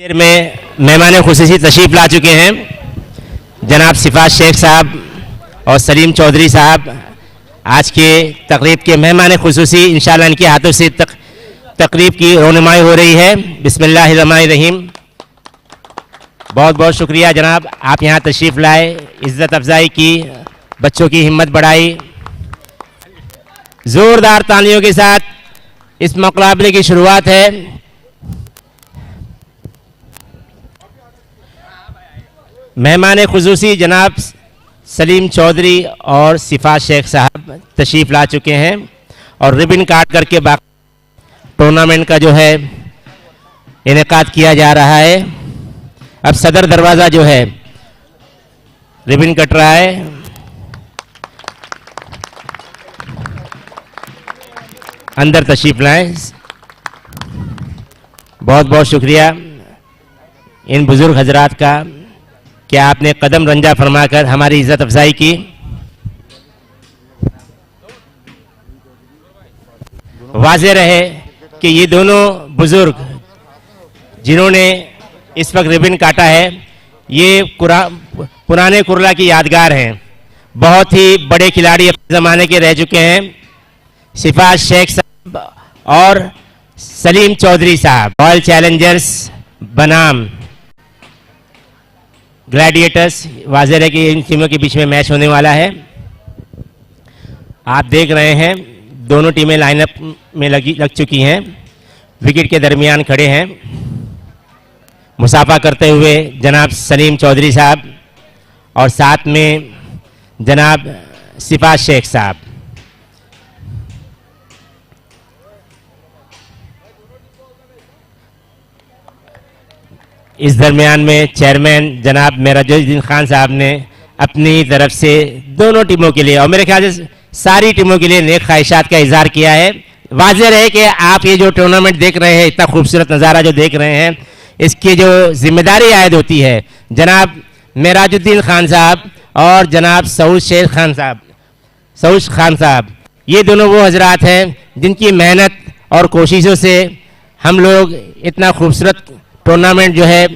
देर में मेहमान खुसूसी तशरीफ़ ला चुके हैं जनाब सिफात शेख साहब और सलीम चौधरी साहब। आज के तकरीब के मेहमान खुसूसी इंशाअल्लाह इनके हाथों से तकरीब की रोनुमाई हो रही है। बिस्मिल्लाहिर्रहमानिर्रहीम। बहुत बहुत शुक्रिया जनाब, आप यहाँ तशरीफ़ लाए, इज़्ज़त अफजाई की, बच्चों की हिम्मत बढ़ाई। ज़ोरदार तालियों के साथ इस मुकाबले की शुरुआत है। मेहमान खुसूसी जनाब सलीम चौधरी और सिफात शेख साहब तशरीफ़ ला चुके हैं और रिबन काट करके बाकी टूर्नामेंट का जो है इनेकाद किया जा रहा है। अब सदर दरवाज़ा जो है रिबन कट रहा है। अंदर तशरीफ़ लाएं। बहुत बहुत शुक्रिया इन बुज़ुर्ग हजरात का कि आपने कदम रंजा फरमाकर हमारी इज़्ज़त अफजाई की। वाज़ेह रहे कि ये दोनों बुज़ुर्ग जिन्होंने इस वक्त रिबन काटा है ये पुराने कुरला की यादगार हैं। बहुत ही बड़े खिलाड़ी अपने ज़माने के रह चुके हैं। सिफात शेख साहब और सलीम चौधरी साहब, रॉयल चैलेंजर्स बनाम ग्लैडिएटर्स। वाज़ेह है कि इन टीमों के बीच में मैच होने वाला है। आप देख रहे हैं दोनों टीमें लाइनअप में लग चुकी हैं, विकेट के दरमियान खड़े हैं। मुसाफा करते हुए जनाब सलीम चौधरी साहब और साथ में जनाब सिफात शेख साहब। इस दरमियान में चेयरमैन जनाब मेराजुद्दीन खान साहब ने अपनी तरफ से दोनों टीमों के लिए और मेरे ख्याल से सारी टीमों के लिए नेक ख्वाहिशात का इजहार किया है। वाज़ेह रहे कि आप ये जो टूर्नामेंट देख रहे हैं, इतना खूबसूरत नज़ारा जो देख रहे हैं, इसकी जो जिम्मेदारी आयद होती है जनाब मेराजुद्दीन खान साहब और जनाब सऊद खान साहब, ये दोनों वो हजरात हैं जिनकी मेहनत और कोशिशों से हम लोग इतना खूबसूरत टूर्नामेंट जो है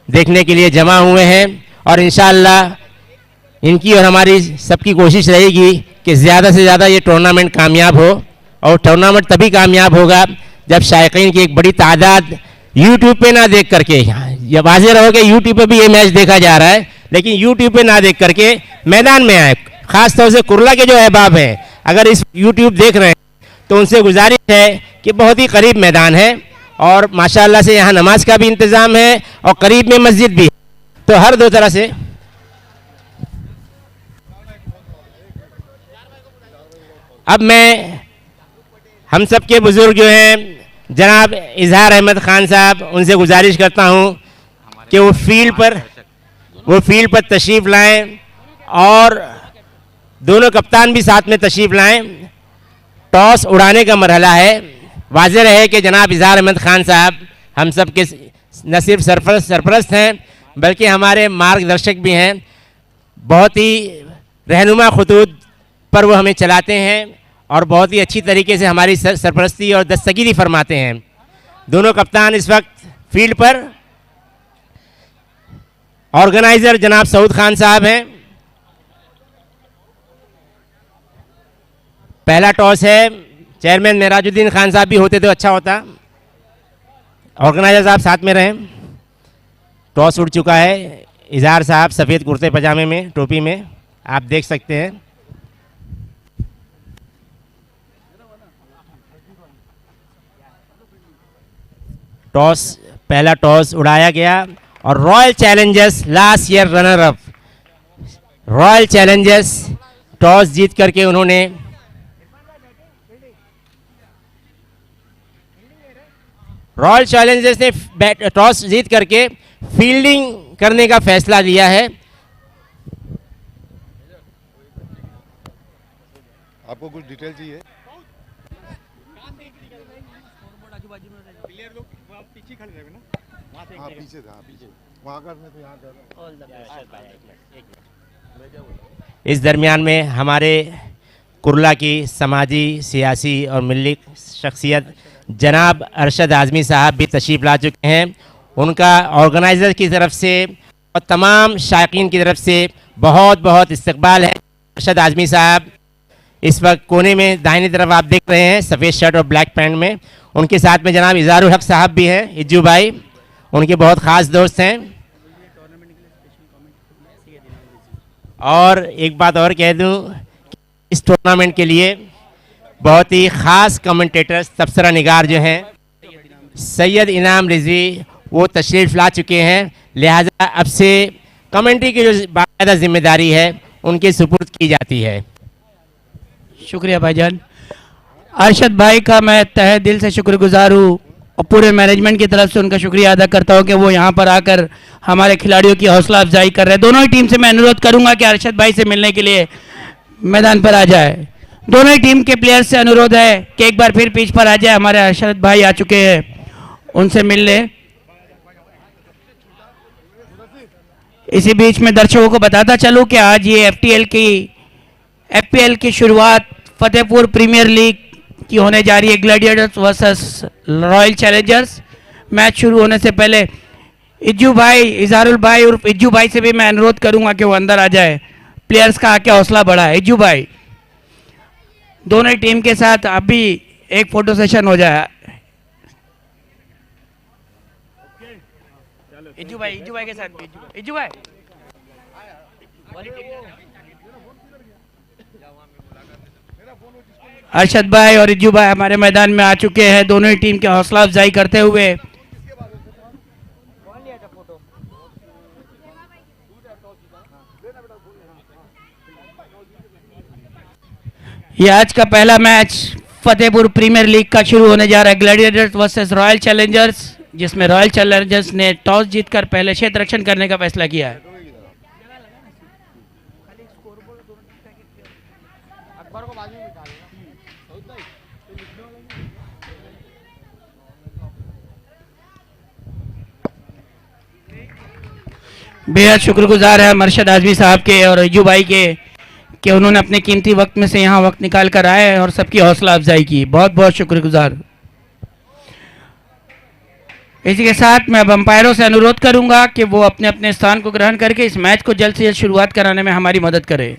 देखने के लिए जमा हुए हैं। और इंशाअल्लाह इनकी और हमारी सबकी कोशिश रहेगी कि ज़्यादा से ज़्यादा ये टूर्नामेंट कामयाब हो। और टूर्नामेंट तभी कामयाब होगा जब शायकीन की एक बड़ी तादाद यूट्यूब पे ना देख करके, ये वाज़ेह रहो कि यूट्यूब पे भी ये मैच देखा जा रहा है, लेकिन यूट्यूब पे ना देख करके मैदान में आए। ख़ास तौर से कुरला के जो अहबाब हैं, अगर इस यूट्यूब देख रहे हैं तो उनसे गुजारिश है कि बहुत ही करीब मैदान है और माशाअल्लाह से यहाँ नमाज का भी इंतज़ाम है और करीब में मस्जिद भी है, तो हर दो तरह से। अब मैं हम सब के बुज़ुर्ग जो हैं जनाब इजहार अहमद खान साहब, उनसे गुजारिश करता हूँ कि वो फील्ड पर तशरीफ़ लाएं और दोनों कप्तान भी साथ में तशरीफ़ लाएं। टॉस उड़ाने का मरहला है। वाज़ेह रहे कि जनाब इजहार अहमद खान साहब हम सब के न सिर्फ सरपरस्त हैं बल्कि हमारे मार्गदर्शक भी हैं। बहुत ही रहनुमा खतूत पर वो हमें चलाते हैं और बहुत ही अच्छी तरीके से हमारी सरपरस्ती और दस्तगीरी फरमाते हैं। दोनों कप्तान इस वक्त फील्ड पर। ऑर्गेनाइज़र जनाब सऊद खान साहब हैं। पहला टॉस है, चेयरमैन मेराजुद्दीन खान साहब भी होते तो अच्छा होता। ऑर्गेनाइजर साहब साथ में रहें। टॉस उड़ चुका है। इजहार साहब सफ़ेद कुर्ते पजामे में, टोपी में, आप देख सकते हैं। पहला टॉस उड़ाया गया और royal challengers last year runner up royal challengers toss जीत करके उन्होंने रॉयल चैलेंजर्स ने टॉस जीत करके फील्डिंग करने का फैसला लिया है। आपको कुछ डिटेल चाहिए? हाँ, पीछे वहाँ तो यहाँ इस दरमियान में हमारे कुरला की समाजी, सियासी और मिली शख्सियत जनाब अरशद आज़मी साहब भी तशरीफ़ ला चुके हैं। उनका ऑर्गेनाइज़र की तरफ से और तमाम शायकीन की तरफ से बहुत बहुत इस्तकबाल है। अरशद आज़मी साहब इस वक्त कोने में दाहिनी तरफ आप देख रहे हैं, सफ़ेद शर्ट और ब्लैक पैंट में। उनके साथ में जनाब इज़ारुल हक साहब भी हैं, इज्जू भाई, उनके बहुत ख़ास दोस्त हैं। और एक बात और कह दूं, इस टूर्नामेंट के लिए बहुत ही ख़ास कमेंटेटर्स तबसरा निगार जो हैं सैयद इनाम रिजवी, वो तशरीफ़ ला चुके हैं। लिहाजा अब से कमेंट्री की जो बाकायदा जिम्मेदारी है उनके सुपुर्द की जाती है। शुक्रिया भाईजान। अरशद भाई का मैं तहे दिल से शुक्रगुजार हूँ और पूरे मैनेजमेंट की तरफ से उनका शुक्रिया अदा करता हूँ कि वो यहाँ पर आकर हमारे खिलाड़ियों की हौसला अफजाई कर रहे हैं। दोनों ही टीम से मैं अनुरोध करूँगा कि अरशद भाई से मिलने के लिए मैदान पर आ जाए। दोनों ही टीम के प्लेयर्स से अनुरोध है कि एक बार फिर पिच पर आ जाए। हमारे अरशद भाई आ चुके हैं, उनसे मिलने। इसी बीच में दर्शकों को बताता चलूँ कि आज ये एफपीएल की शुरुआत फतेहपुर प्रीमियर लीग की होने जा रही है, Gladiators versus royal Challengers. Match शुरू होने से पहले इज्जू भाई, इजहारुल भाई और इज्जू भाई से भी मैं अनुरोध करूंगा कि वो अंदर आ जाए। प्लेयर्स का आके हौसला बढ़ा है। इज्जू भाई, दोनों ही टीम के साथ अभी एक फोटो सेशन हो जाए। इज्जू भाई के साथ भी इज्जू भाई। अरशद भाई और इज्जू भाई हमारे मैदान में आ चुके हैं, दोनों ही टीम के हौसला अफजाई करते हुए। ये आज का पहला मैच फतेहपुर प्रीमियर लीग का शुरू होने जा रहा है, ग्लैडिएटर्स वर्सेस रॉयल चैलेंजर्स, जिसमें रॉयल चैलेंजर्स ने टॉस जीतकर पहले क्षेत्र रक्षण करने का फैसला किया है। बेहद शुक्रगुजार है अरशद आज़मी साहब के और इज्जू भाई के कि उन्होंने अपने कीमती वक्त में से यहाँ वक्त निकाल कर आए और सबकी हौसला अफजाई की। बहुत बहुत शुक्रगुजार। इसी के साथ मैं अब अंपायरों से अनुरोध करूंगा कि वो अपने अपने स्थान को ग्रहण करके इस मैच को जल्द से जल्द शुरुआत कराने में हमारी मदद करें।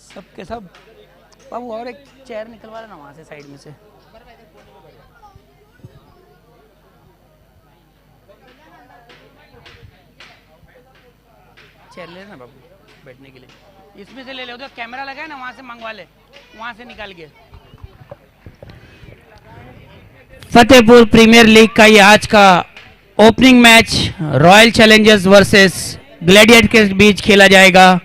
सबके सब बाबू, और एक चेयर निकलवा लेना वहां से, साइड में से। चेयर ले लेना बाबू बैठने के लिए, इसमें से ले ले। उधर कैमरा लगा है ना, वहां से मंगवा ले, वहां से निकाल के। फतेहपुर प्रीमियर लीग का ये आज का opening match royal Challengers versus gladiator के बीच खेला जाएगा।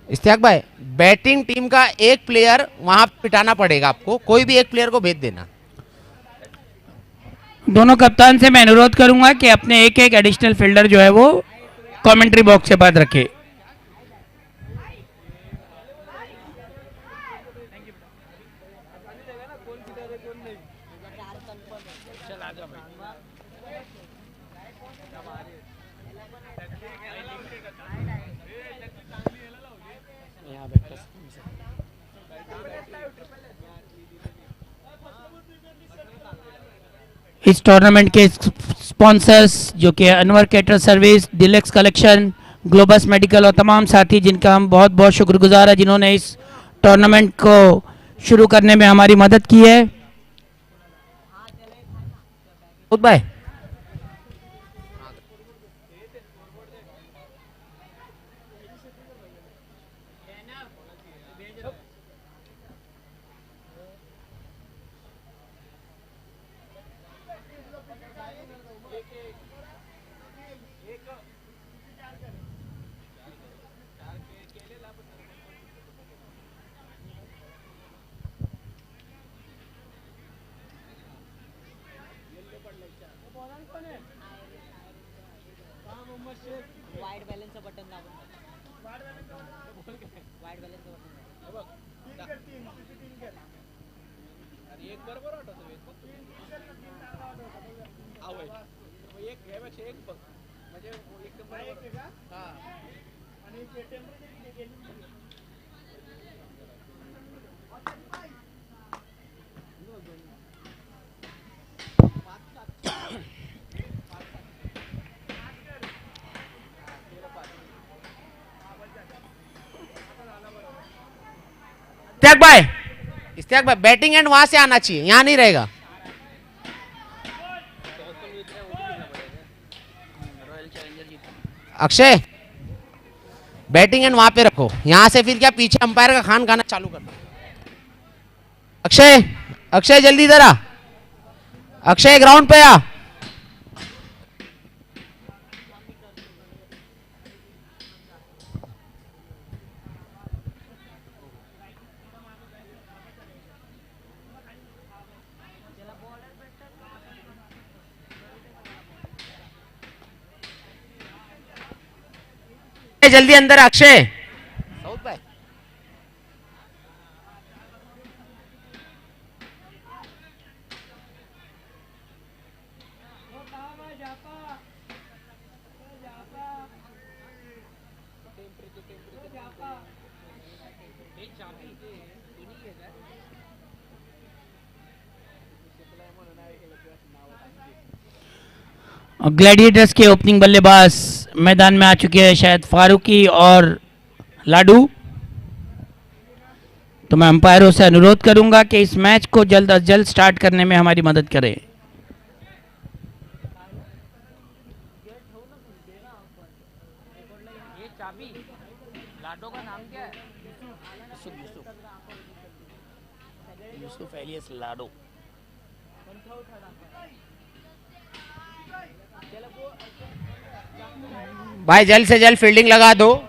इश्तियाक भाई, बैटिंग टीम का एक प्लेयर वहां पिटाना पड़ेगा आपको, कोई भी एक प्लेयर को भेज देना। दोनों कप्तान से मैं अनुरोध करूंगा कि अपने एक एक एडिशनल फील्डर जो है वो कमेंट्री बॉक्स के पास रखे। इस टूर्नामेंट के स्पॉन्सर्स जो कि Anwar cater service, deluxe collection, Globus medical और तमाम साथी जिनका हम बहुत बहुत शुक्रगुजार है, जिन्होंने इस टूर्नामेंट को शुरू करने में हमारी मदद की है। भाई इस्तियाक भाई बैटिंग एंड वहां से आना चाहिए, यहां नहीं रहेगा। अक्षय बैटिंग एंड वहां पे रखो, यहां से फिर क्या पीछे अंपायर का खान खाना चालू कर दो। अक्षय अक्षय जल्दी इधर आ, अक्षय ग्राउंड पे आ। जल्दी अंदर अक्षय। साउथ भाई ग्लैडिएटर्स के ओपनिंग बल्लेबाज मैदान में आ चुके हैं, शायद फारूकी और लाडू। तो मैं अंपायरों से अनुरोध करूंगा कि इस मैच को जल्द अज जल्द स्टार्ट करने में हमारी मदद करें। यूसुफ एलियस लाडो। भाई जल्द से जल्द फील्डिंग लगा दो।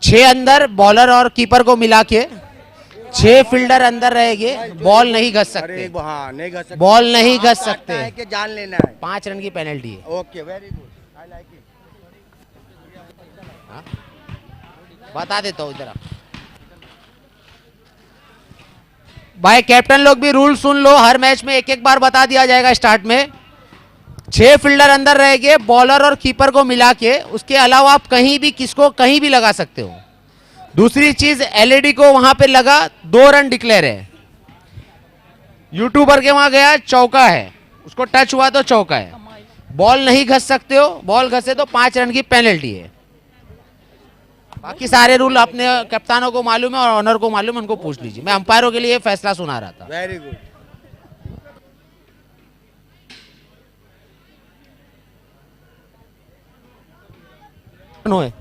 6 अंदर बॉलर और कीपर को मिला के 6 फील्डर अंदर रहेंगे, बॉल नहीं घस सकते। हाँ, नहीं घस सकते, बॉल नहीं घस सकते है कि जान लेना है। 5 रन की पेनल्टी है। Okay, very good, I like it. बता देता हूँ इधर आप। भाई कैप्टन लोग भी रूल सुन लो, हर मैच में एक एक बार बता दिया जाएगा स्टार्ट में। 6 फील्डर अंदर रहेंगे, बॉलर और कीपर को मिला के, उसके अलावा आप कहीं भी किसको कहीं भी लगा सकते हो। दूसरी चीज एलईडी को वहां पे लगा, 2 रन डिक्लेयर है। यूट्यूबर के वहां गया, चौका है, उसको टच हुआ तो चौका है। बॉल नहीं घस सकते हो, बॉल घसे तो 5 रन की पेनल्टी है। बाकी सारे रूल अपने कप्तानों को मालूम है और ऑनर को मालूम है, उनको पूछ लीजिए। मैं अंपायरों के लिए फैसला सुना रहा था। Very good. है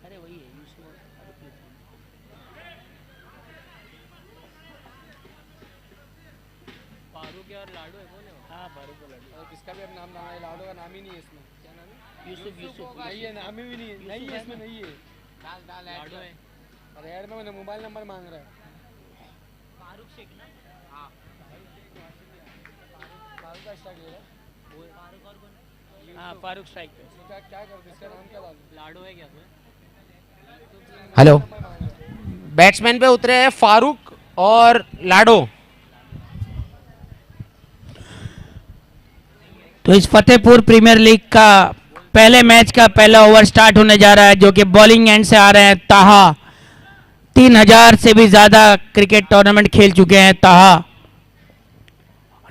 अरे वही है फारूक और लाडू है। कौन है? हाँ फारूक और लाडू। किसका भी अब नाम ना है, लाडो का नाम ही नहीं है इसमें। क्या नाम है? यूसुफ नहीं है, नाम ही नहीं है, नहीं है इसमें, नहीं है। लाडू है। अरे यार मैं मोबाइल नंबर मांग रहा है। फारूक शेख ना? फारूक का स्टार्ट किया फारूक और कौन? हाँ फारूक स्ट्राइक पे। क्या क्या कर, इसका नाम क्या डाल? लाडू है क्या? हेलो, बैट्समैन पे उतरे हैं फारूक और लाडो। तो इस फतेहपुर प्रीमियर लीग का पहले मैच का पहला ओवर स्टार्ट होने जा रहा है, जो कि बॉलिंग एंड से आ रहे हैं ताहा। 3000 से भी ज्यादा क्रिकेट टूर्नामेंट खेल चुके हैं ताहा।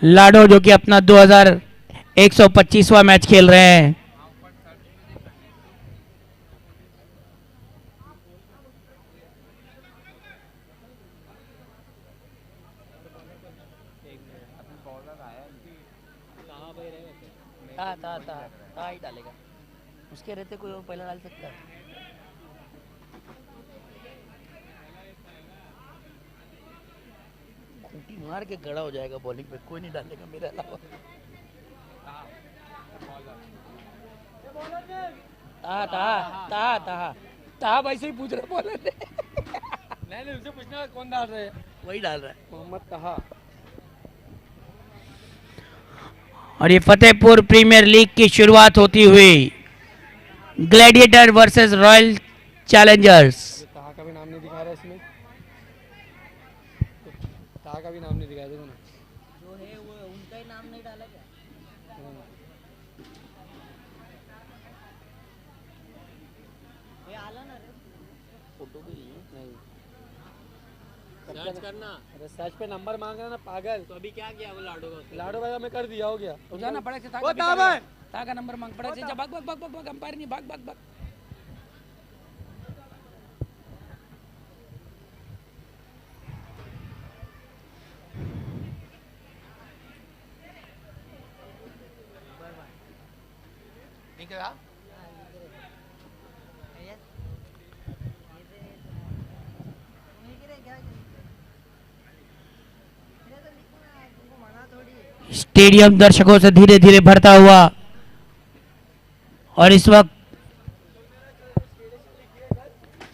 लाडो जो कि अपना 2125वां मैच खेल रहे हैं। ही डालेगा, उसके रहते कोई और पहला डाल सकता है। उल्टी मार के खड़ा हो जाएगा बॉलिंग पे, कोई नहीं डालेगा मेरे अलावा। ताहा ताहा ताहा ताहा ताहा भाई से ही पूछ रहा बॉलर ने। नहीं उसे पूछना कौन डाल रहे हैं, वही डाल रहा है। मोहम्मद ताहा। और ये फतेहपुर प्रीमियर लीग की शुरुआत होती हुई ग्लैडिएटर वर्सेस रॉयल चैलेंजर्स। ताहा का भी नाम नहीं दिखा रहा इसमें, ताहा का भी नाम नहीं दिखाया, देखो ना जो है वो उनका ही नाम नहीं डाला क्या? ये आला ना रे फोटो भी नहीं। सर्च करना, अरे सर्च पे नंबर मांग रहा ना पागल। तो अभी क्या किया वो लाडो का? लाडो भाई मैं कर दिया, हो गया। तो जाना पड़ा से वो ताहा भाई, ताहा का नंबर मांग पड़ा से जा, भाग भाग भाग भाग भाग, अंपायर नहीं, भाग भाग भाग। निकला स्टेडियम दर्शकों से धीरे धीरे भरता हुआ और इस वक्त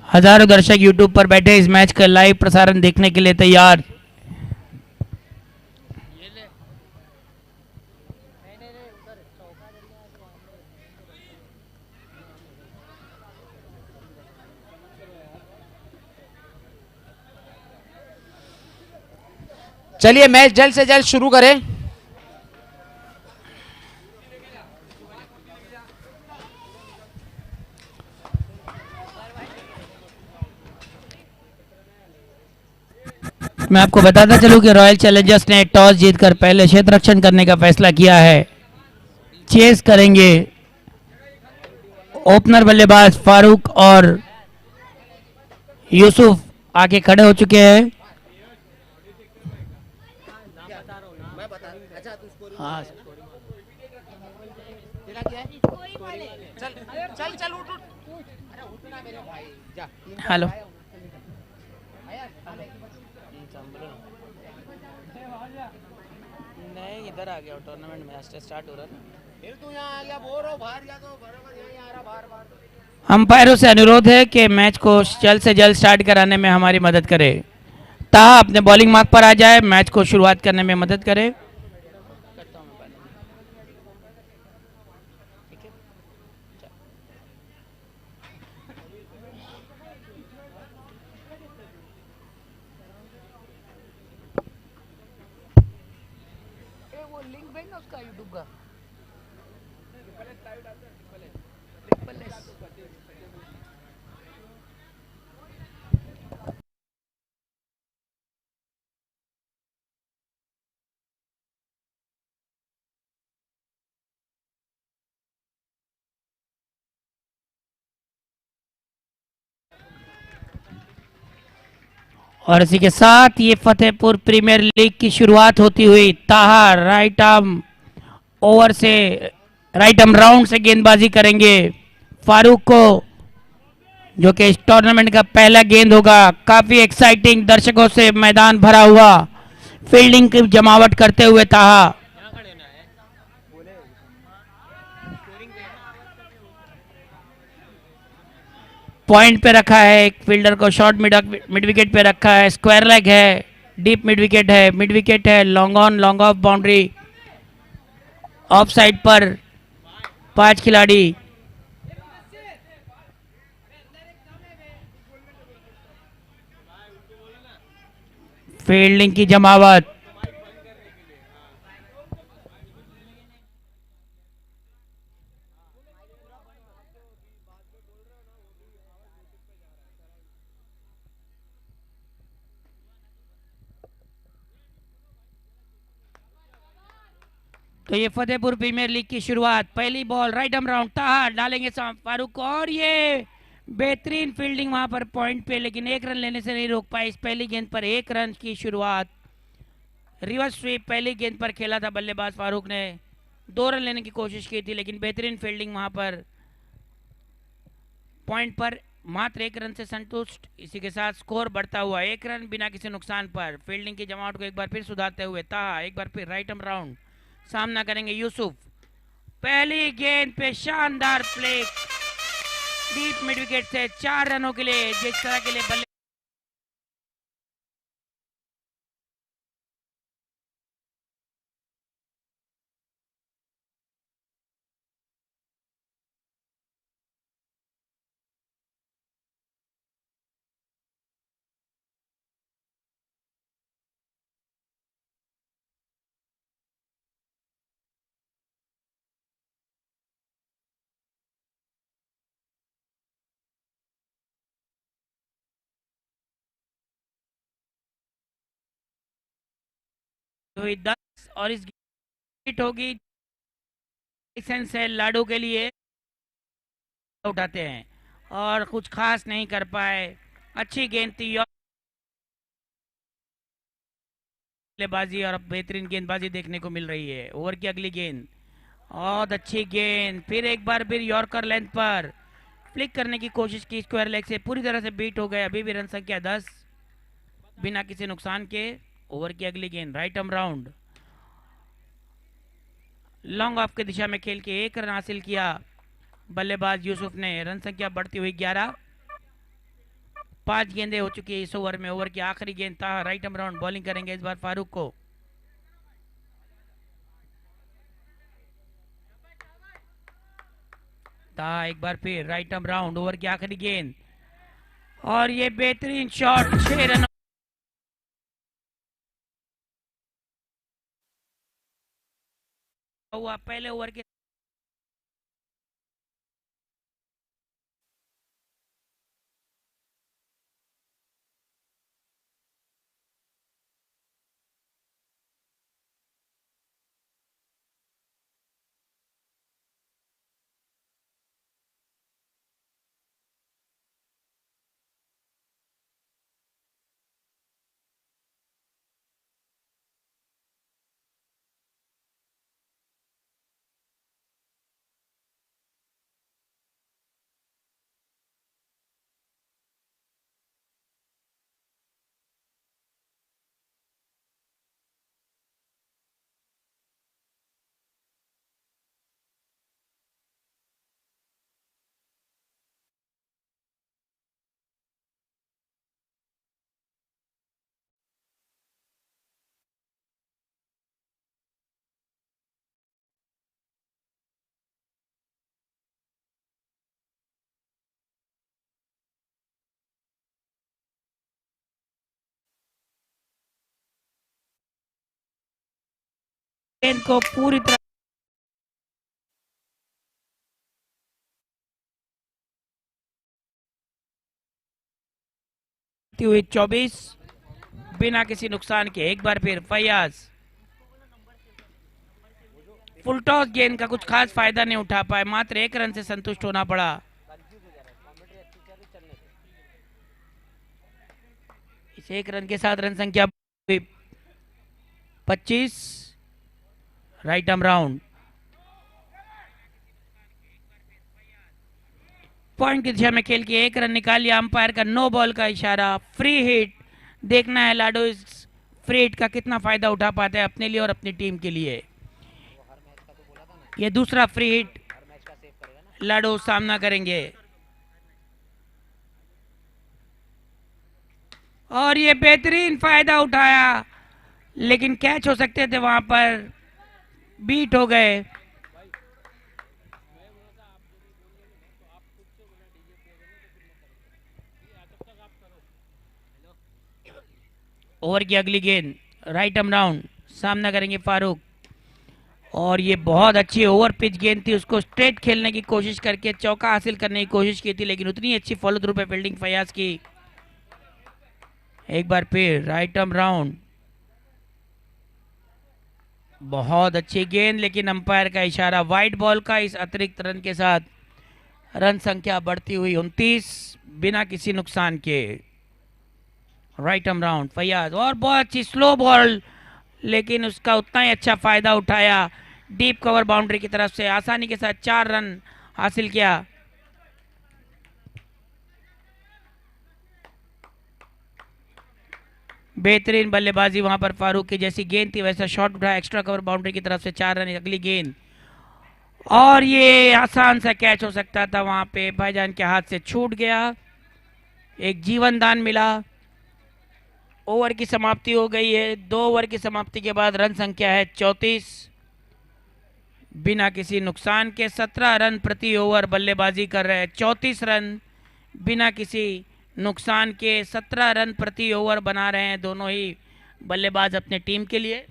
हजारों दर्शक यूट्यूब पर बैठे इस मैच का लाइव प्रसारण देखने के लिए तैयार। चलिए मैच जल्द से जल्द शुरू करें। मैं आपको बताता चलूं कि रॉयल चैलेंजर्स ने टॉस जीतकर पहले क्षेत्र रक्षण करने का फैसला किया है। चेस करेंगे ओपनर बल्लेबाज फारूक और यूसुफ आके खड़े हो चुके हैं। हाँ चल चल चल उठ उठ, अरे उठना मेरे भाई, जा। हेलो नहीं, इधर आ गया टूर्नामेंट मैच स्टार्ट हो रहा है। फिर तू यहाँ आ गया, बोर हो बाहर गया तो बराबर यहीं आ रहा बार बार। अंपायरों से अनुरोध है कि मैच को जल्द से जल्द स्टार्ट कराने में हमारी मदद करे। ताहा अपने बॉलिंग मार्क पर आ जाए, मैच को शुरुआत करने में मदद करे। वो लिंक भेजना उसका यूट्यूब का। और इसी के साथ ये फतेहपुर प्रीमियर लीग की शुरुआत होती हुई ताहा राइट आर्म ओवर से, राइट आर्म राउंड से गेंदबाजी करेंगे। फारूक को, जो कि इस टूर्नामेंट का पहला गेंद होगा। काफी एक्साइटिंग, दर्शकों से मैदान भरा हुआ, फील्डिंग की जमावट करते हुए ताहा पॉइंट पे रखा है। एक फील्डर को शॉर्ट मिड विकेट पे रखा है। स्क्वायर लेग है, डीप मिड विकेट है, long on long off boundary. Of side पर 5 खिलाड़ी। फील्डिंग की जमावट। तो ये फतेहपुर प्रीमियर लीग की शुरुआत, पहली बॉल राइट आर्म राउंड, ताहा डालेंगे फारूक को, और ये बेहतरीन फील्डिंग वहां पर पॉइंट पे, लेकिन एक रन लेने से नहीं रोक पाए। इस पहली गेंद पर 1 रन की शुरुआत। रिवर्स स्वीप पहली गेंद पर खेला था बल्लेबाज फारूक ने, 2 रन लेने की कोशिश की थी, लेकिन बेहतरीन फील्डिंग वहां पर पॉइंट पर मात्र 1 रन से संतुष्ट। इसी के साथ स्कोर बढ़ता हुआ 1 रन बिना किसी नुकसान पर। फील्डिंग की जमावट को एक बार फिर सुधारते हुए ताहा एक बार फिर राइट आर्म राउंड सामना करेंगे यूसुफ। पहली गेंद पे शानदार फ्लिक डीप मिड विकेट से 4 रनों के लिए। जिस तरह के लिए बल्ले हुई 10 और इस हिट होगी से लाडो के लिए उठाते हैं और कुछ खास नहीं कर पाए। अच्छी गेंद थी बल्लेबाजी और अब बेहतरीन गेंदबाजी देखने को मिल रही है। ओवर की अगली गेंद बहुत अच्छी गेंद, फिर एक बार फिर यॉर्कर लेंथ पर फ्लिक करने की कोशिश की, स्क्वायर लेग से पूरी तरह से बीट हो गए। अभी भी रन संख्या 10 बिना किसी नुकसान के। ओवर की अगली गेंद right arm round long off की दिशा में खेल के 1 रन हासिल किया बल्लेबाज यूसुफ ने। रन संख्या बढ़ती हुई 11। 5 गेंदें हो चुकी है इस ओवर में। ओवर की आखिरी गेंद था राइट आर्म राउंड। बॉलिंग करेंगे इस बार फारूक को। था एक बार फिर राइट आर्म राउंड। ओवर की आखिरी गेंद और ये बेहतरीन शॉट 6 रन हुआ पहले ओवर के। गेंद को पूरी तरह हुई 24 बिना किसी नुकसान के। एक बार फिर फयाज फुल टॉस गेंद का कुछ खास फायदा नहीं उठा पाए। मात्र 1 रन से संतुष्ट होना पड़ा। इस 1 रन के साथ रन संख्या 25 राइट आर्म राउंड। पॉइंट की दिशा में खेल के 1 रन निकाल लिया। अंपायर का नो बॉल का इशारा। Free hit. देखना है लाडो इस फ्री हिट का कितना फायदा उठा पाते हैं अपने लिए और अपनी टीम के लिए। ये दूसरा फ्री हिट लाडो सामना करेंगे और ये बेहतरीन फायदा उठाया लेकिन कैच हो सकते थे, वहां पर बीट हो गए। ओवर की अगली गेंद राइट आर्म राउंड सामना करेंगे फारूक और ये बहुत अच्छी ओवर पिच गेंद थी। उसको स्ट्रेट खेलने की कोशिश करके चौका हासिल करने की कोशिश की थी लेकिन उतनी अच्छी फॉलो थ्रू पे फील्डिंग फयाज की। एक बार फिर राइट आर्म राउंड। बहुत अच्छी गेंद लेकिन अंपायर का इशारा वाइड बॉल का। इस अतिरिक्त रन के साथ रन संख्या बढ़ती हुई 29 बिना किसी नुकसान के। राइट आर्म राउंड फयाज और बहुत अच्छी स्लो बॉल लेकिन उसका उतना ही अच्छा फायदा उठाया। डीप कवर बाउंड्री की तरफ से आसानी के साथ 4 रन हासिल किया। बेहतरीन बल्लेबाजी वहां पर फारूक की, जैसी गेंद थी वैसा शॉट उठाया, एक्स्ट्रा कवर बाउंड्री की तरफ से 4 रन। अगली गेंद और ये आसान सा कैच हो सकता था, वहां पे भाईजान के हाथ से छूट गया। एक जीवन दान मिला। ओवर की समाप्ति हो गई है। 2 ओवर की समाप्ति के बाद रन संख्या है 34। बिना किसी नुकसान के 17 रन प्रति ओवर बल्लेबाजी कर रहे हैं। 34 रन बिना किसी नुकसान के 17 रन प्रति ओवर बना रहे हैं दोनों ही बल्लेबाज अपने टीम के लिए।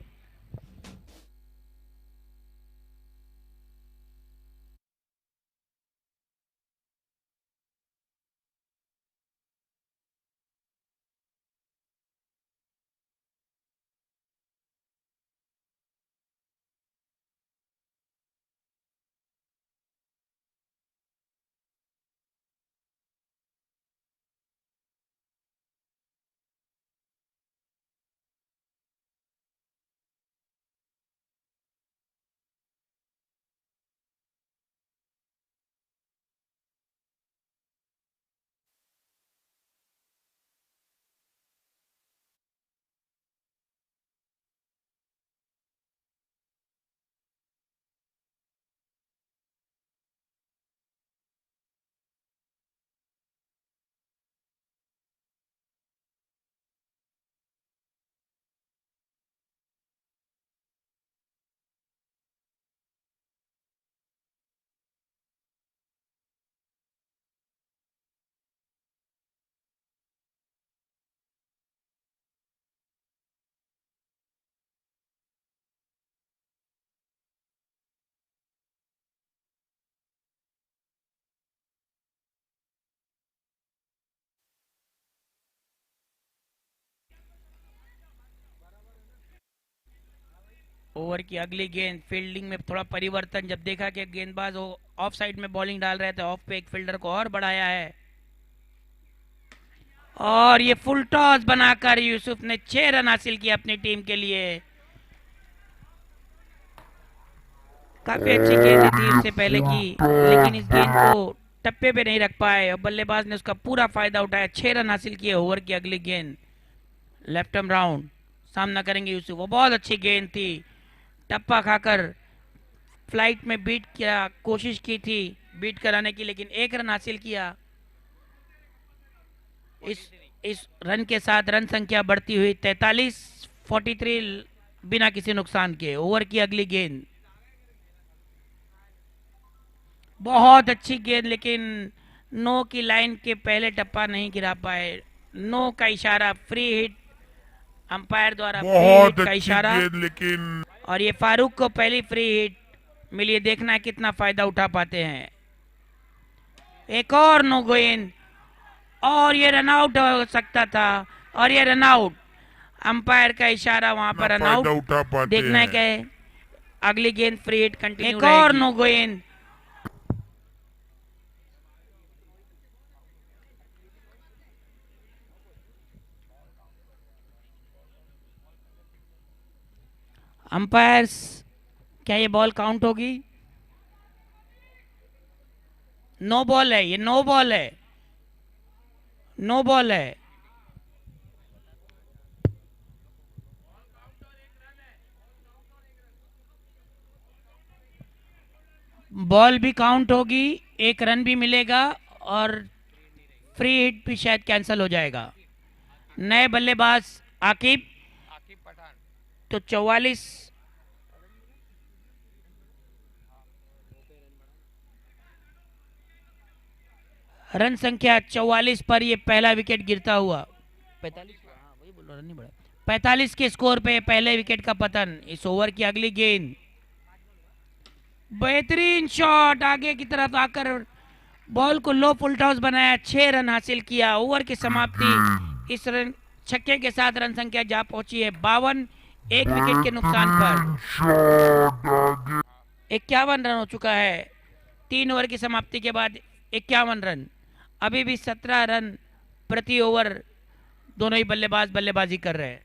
ओवर की अगली गेंद, फील्डिंग में थोड़ा परिवर्तन, जब देखा कि गेंदबाज ऑफ साइड में बॉलिंग डाल रहे थे, ऑफ पे एक फील्डर को और बढ़ाया है और ये फुल टॉस बनाकर यूसुफ ने 6 रन हासिल किया अपनी टीम के लिए। काफी अच्छी गेंद थी उससे पहले की, लेकिन इस गेंद को टप्पे पे नहीं रख पाए और बल्लेबाज ने उसका पूरा फायदा उठाया। 6 रन हासिल किए। ओवर की अगली गेंद, लेफ्ट आर्म राउंड, सामना करेंगे यूसुफ। वो बहुत अच्छी गेंद थी, टप्पा खाकर फ्लाइट में बीट किया, कोशिश की थी बीट कराने की, लेकिन 1 रन हासिल किया। इस रन के साथ रन संख्या बढ़ती हुई 43 बिना किसी नुकसान के। ओवर की अगली गेंद, बहुत अच्छी गेंद, लेकिन नो की लाइन के पहले टप्पा नहीं गिरा पाए। नो का इशारा, फ्री हिट अंपायर द्वारा, फ्री हिट का इशारा, लेकिन और ये फारूक को पहली फ्री हिट मिली। देखना है कितना फायदा उठा पाते हैं। एक और नो गेंद और ये रन आउट हो सकता था और ये रन आउट। अंपायर का इशारा वहां पर रन आउट। उठा पाते देखना है क्या अगली गेंद फ्री हिट कंटिन्यू। एक और नो गेंद, अंपायर्स, क्या ये बॉल काउंट होगी? नो बॉल है, ये नो बॉल है, नो बॉल है। बॉल भी काउंट होगी, 1 रन भी मिलेगा और फ्री हिट भी शायद कैंसिल हो जाएगा। नए बल्लेबाज आकिब तो 44 रन संख्या 44 पर ये पहला विकेट गिरता हुआ। 45, हाँ वही बोल रहा, रन नहीं बढ़ा। 45 के स्कोर पे पहले विकेट का पतन। इस ओवर की अगली गेंद, बेहतरीन शॉट, आगे की तरफ आकर बॉल को लो फुल टॉस बनाया, 6 रन हासिल किया। ओवर की समाप्ति इस रन छक्के के साथ रन संख्या जा पहुंची है 52, 1 विकेट के नुकसान पर 51 रन हो चुका है। 3 ओवर की समाप्ति के बाद 51 रन। अभी भी 17 रन प्रति ओवर दोनों ही बल्लेबाज बल्लेबाजी कर रहे हैं।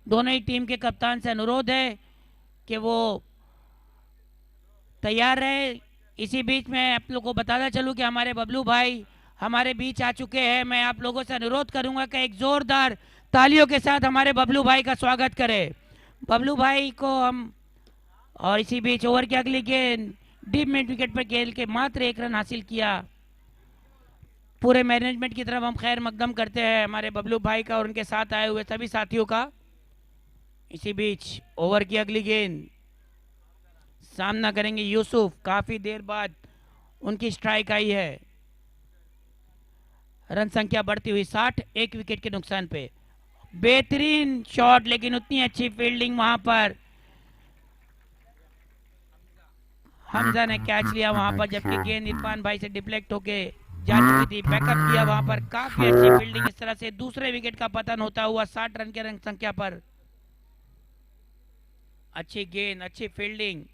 दोनों ही टीम के कप्तान से अनुरोध है कि वो तैयार रहे। इसी बीच में आप लोगों को बताना चलूं कि हमारे बबलू भाई हमारे बीच आ चुके हैं। मैं आप लोगों से अनुरोध करूंगा कि एक जोरदार तालियों के साथ हमारे बबलू भाई का स्वागत करें। बबलू भाई को हम, और इसी बीच ओवर की अगली गेंद डीप मिड विकेट पर खेल के मात्र 1 रन हासिल किया। पूरे मैनेजमेंट की तरफ हम खैर मकदम करते हैं हमारे बबलू भाई का और उनके साथ आए हुए सभी साथियों का। इसी बीच ओवर की अगली गेंद सामना करेंगे यूसुफ। काफी देर बाद उनकी स्ट्राइक आई है। रन संख्या बढ़ती हुई 60, 1 विकेट के नुकसान पे। बेहतरीन शॉट, लेकिन उतनी अच्छी फील्डिंग वहां पर हमजा ने कैच लिया वहां पर, जबकि गेंद इरफान भाई से डिफ्लेक्ट होके जा चुकी थी। बैकअप किया वहां पर, काफी अच्छी फील्डिंग। इस तरह से दूसरे विकेट का पतन होता हुआ 60 रन के रन संख्या पर। अच्छी गेंद, अच्छी फील्डिंग,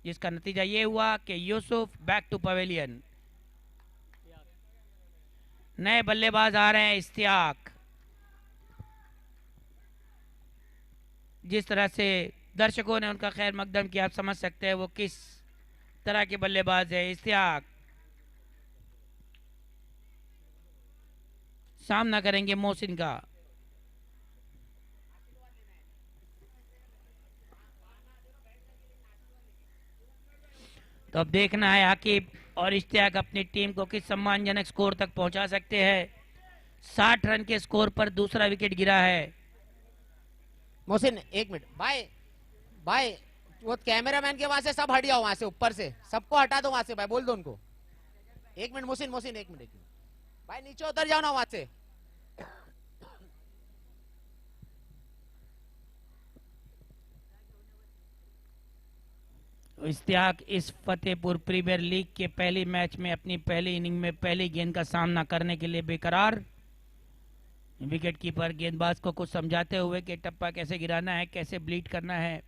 जिसका नतीजा ये हुआ कि यूसुफ बैक टू पवेलियन। नए बल्लेबाज आ रहे हैं इश्तियाक। जिस तरह से दर्शकों ने उनका खैर मकदम किया, आप समझ सकते हैं वो किस तरह के बल्लेबाज है। इश्तियाक सामना करेंगे मोहसिन का। तो अब देखना है आकिब और इश्तियाक अपनी टीम को किस सम्मानजनक स्कोर तक पहुंचा सकते हैं। 60 रन के स्कोर पर दूसरा विकेट गिरा है। मोहसिन 1 मिनट भाई, भाई वो कैमरामैन के वहां से सब हट जाओ, वहां से ऊपर से सबको हटा दो वहां से भाई, बोल दो उनको। 1 मिनट मोहसिन, मोहसिन 1 मिनट भाई, नीचे उतर जाओ ना वहां से। इश्तियाक इस फतेहपुर प्रीमियर लीग के पहली मैच में अपनी पहली इनिंग में पहली गेंद का सामना करने के लिए बेकरार। विकेट कीपर गेंदबाज को कुछ समझाते हुए कि टप्पा कैसे गिराना है, कैसे ब्लीड करना है।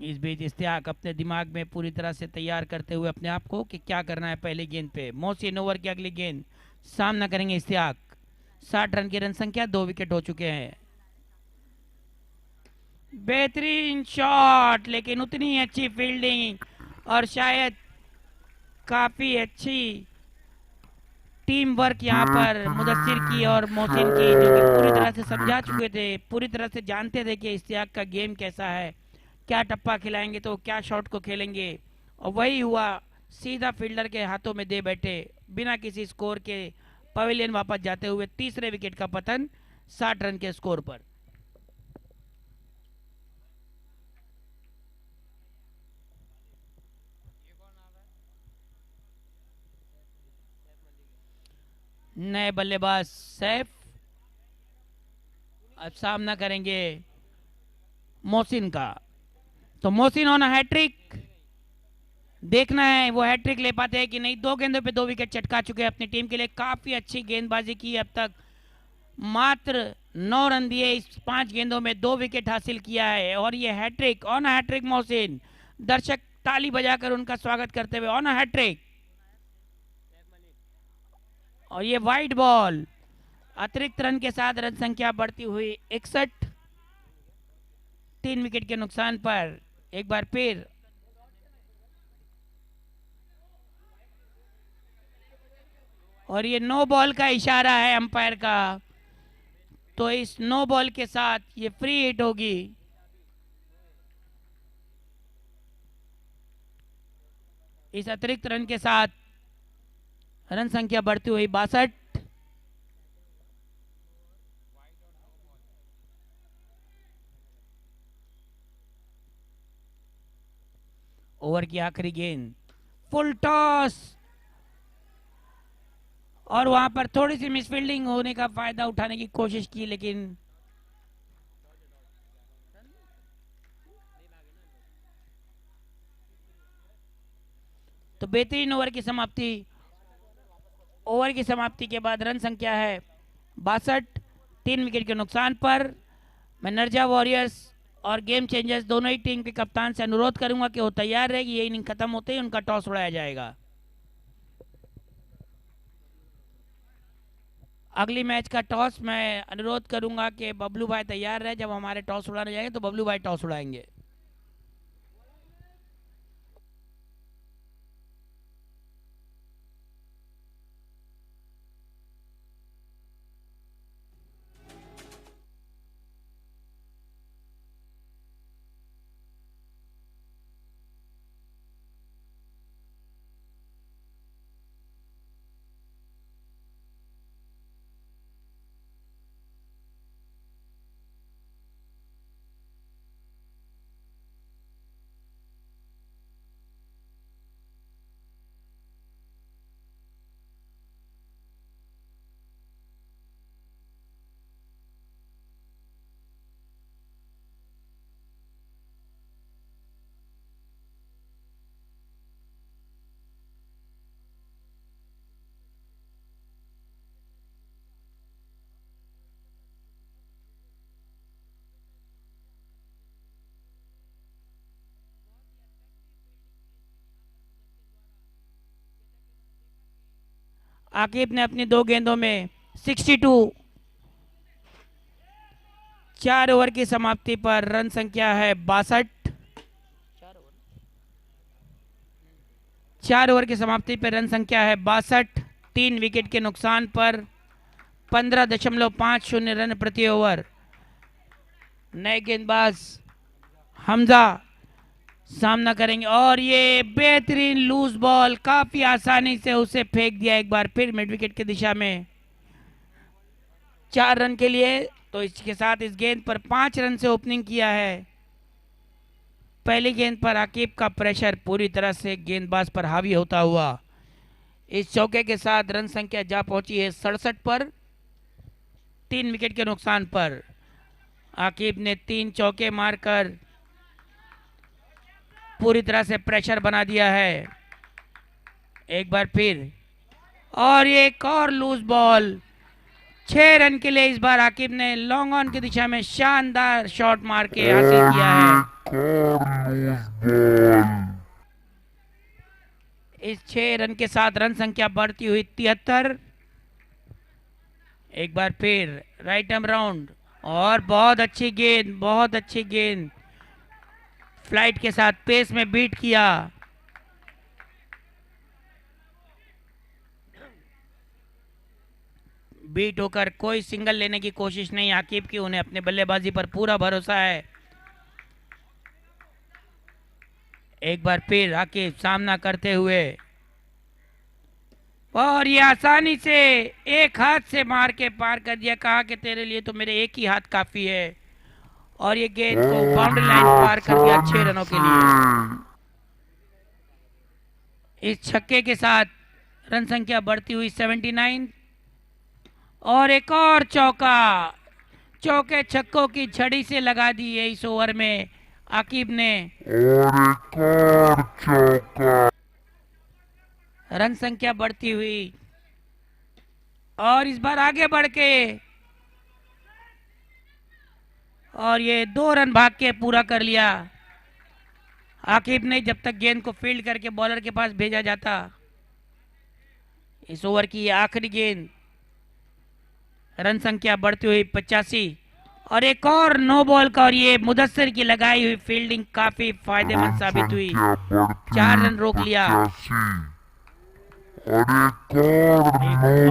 इस बीच इश्तियाक अपने दिमाग में पूरी तरह से तैयार करते हुए अपने आप को कि क्या करना है पहली गेंद पे। मोहसिन ओवर की अगली गेंद सामना करेंगे इश्तियाक। 60 रन की रन संख्या, 2 विकेट हो चुके हैं। बेहतरीन शॉट, लेकिन उतनी अच्छी फील्डिंग और शायद काफी अच्छी टीम वर्क यहाँ पर मुदस्सिर की और मोहसिन की, जो कि पूरी तरह से समझा चुके थे, पूरी तरह से जानते थे कि इश्तियाक का गेम कैसा है, क्या टप्पा खिलाएंगे तो क्या शॉट को खेलेंगे। और वही हुआ, सीधा फील्डर के हाथों में दे बैठे, बिना किसी स्कोर के पवेलियन वापस जाते हुए। तीसरे विकेट का पतन 60 रन के स्कोर पर। नए बल्लेबाज सैफ अब सामना करेंगे मोहसिन का। तो मोहसिन ऑन हैट्रिक, देखना है वो हैट्रिक ले पाते हैं कि नहीं। 2 गेंदों पे 2 विकेट चटका चुके हैं अपनी टीम के लिए। काफी अच्छी गेंदबाजी की अब तक, मात्र 9 रन दिए, इस 5 गेंदों में 2 विकेट हासिल किया है। और ये हैट्रिक, ऑन हैट्रिक मोहसिन। दर्शक ताली बजाकर उनका स्वागत करते हुए, ऑन हैट्रिक। और ये वाइड बॉल, अतिरिक्त रन के साथ रन संख्या बढ़ती हुई 61, 3 विकेट के नुकसान पर। एक बार फिर और ये नो बॉल का इशारा है अंपायर का, तो इस नो बॉल के साथ ये फ्री हिट होगी। इस अतिरिक्त रन के साथ रन संख्या बढ़ती हुई 62। ओवर की आखिरी गेंद, फुल टॉस, और वहां पर थोड़ी सी मिसफील्डिंग होने का फायदा उठाने की कोशिश की, लेकिन तो बेहतरीन ओवर की समाप्ति। ओवर की समाप्ति के बाद रन संख्या है 62, 3 विकेट के नुकसान पर। मैं नरजा वॉरियर्स और गेम चेंजर्स दोनों ही टीम के कप्तान से अनुरोध करूंगा कि वो तैयार रहेगी। ये इनिंग खत्म होते ही उनका टॉस उड़ाया जाएगा। अगली मैच का टॉस मैं अनुरोध करूंगा कि बबलू भाई तैयार रहे। जब हमारे टॉस उड़ाने जाएंगे तो बबलू भाई टॉस उड़ाएंगे। आकिब ने अपनी 2 गेंदों में 62, 4 ओवर की समाप्ति पर रन संख्या है 62। 4 ओवर की समाप्ति पर रन संख्या है 62। 3 विकेट के नुकसान पर 15.50 रन प्रति ओवर। नए गेंदबाज हमजा सामना करेंगे और ये बेहतरीन लूज बॉल काफी आसानी से उसे फेंक दिया एक बार फिर मिड विकेट की दिशा में 4 रन के लिए। तो इसके साथ इस गेंद पर 5 रन से ओपनिंग किया है। पहली गेंद पर आकिब का प्रेशर पूरी तरह से गेंदबाज पर हावी होता हुआ इस चौके के साथ रन संख्या जा पहुंची है 67 पर। 3 विकेट के नुकसान पर आकिब ने 3 चौके मारकर पूरी तरह से प्रेशर बना दिया है। एक बार फिर और ये एक और लूज बॉल 6 रन के लिए इस बार आकिब ने लॉन्ग ऑन की दिशा में शानदार शॉट मार के हासिल किया है। इस 6 रन के साथ रन संख्या बढ़ती हुई 73। एक बार फिर राइट आर्म राउंड और बहुत अच्छी गेंद, बहुत अच्छी गेंद फ्लाइट के साथ पेस में बीट किया। बीट होकर कोई सिंगल लेने की कोशिश नहीं आकिब की, उन्हें अपने बल्लेबाजी पर पूरा भरोसा है। एक बार फिर आकिब सामना करते हुए और ये आसानी से एक हाथ से मार के पार कर दिया। कहा कि तेरे लिए तो मेरे एक ही हाथ काफी है और ये गेंद को बाउंड्री लाइन पार कर दिया 6 रनों के लिए। इस छक्के के साथ रन संख्या बढ़ती हुई 79 और एक और चौका। चौके छक्कों की झड़ी से लगा दी है इस ओवर में आकिब ने। रन संख्या बढ़ती हुई और इस बार आगे बढ़ के और ये 2 रन भाग के पूरा कर लिया आकिब ने। जब तक गेंद को फील्ड करके बॉलर के पास भेजा जाता। इस ओवर की ये आखिरी गेंद। रन संख्या बढ़ती हुई 85 और एक और नो बॉल का और ये मुदस्सिर की लगाई हुई फील्डिंग काफी फायदेमंद साबित हुई। 4 रन रोक लिया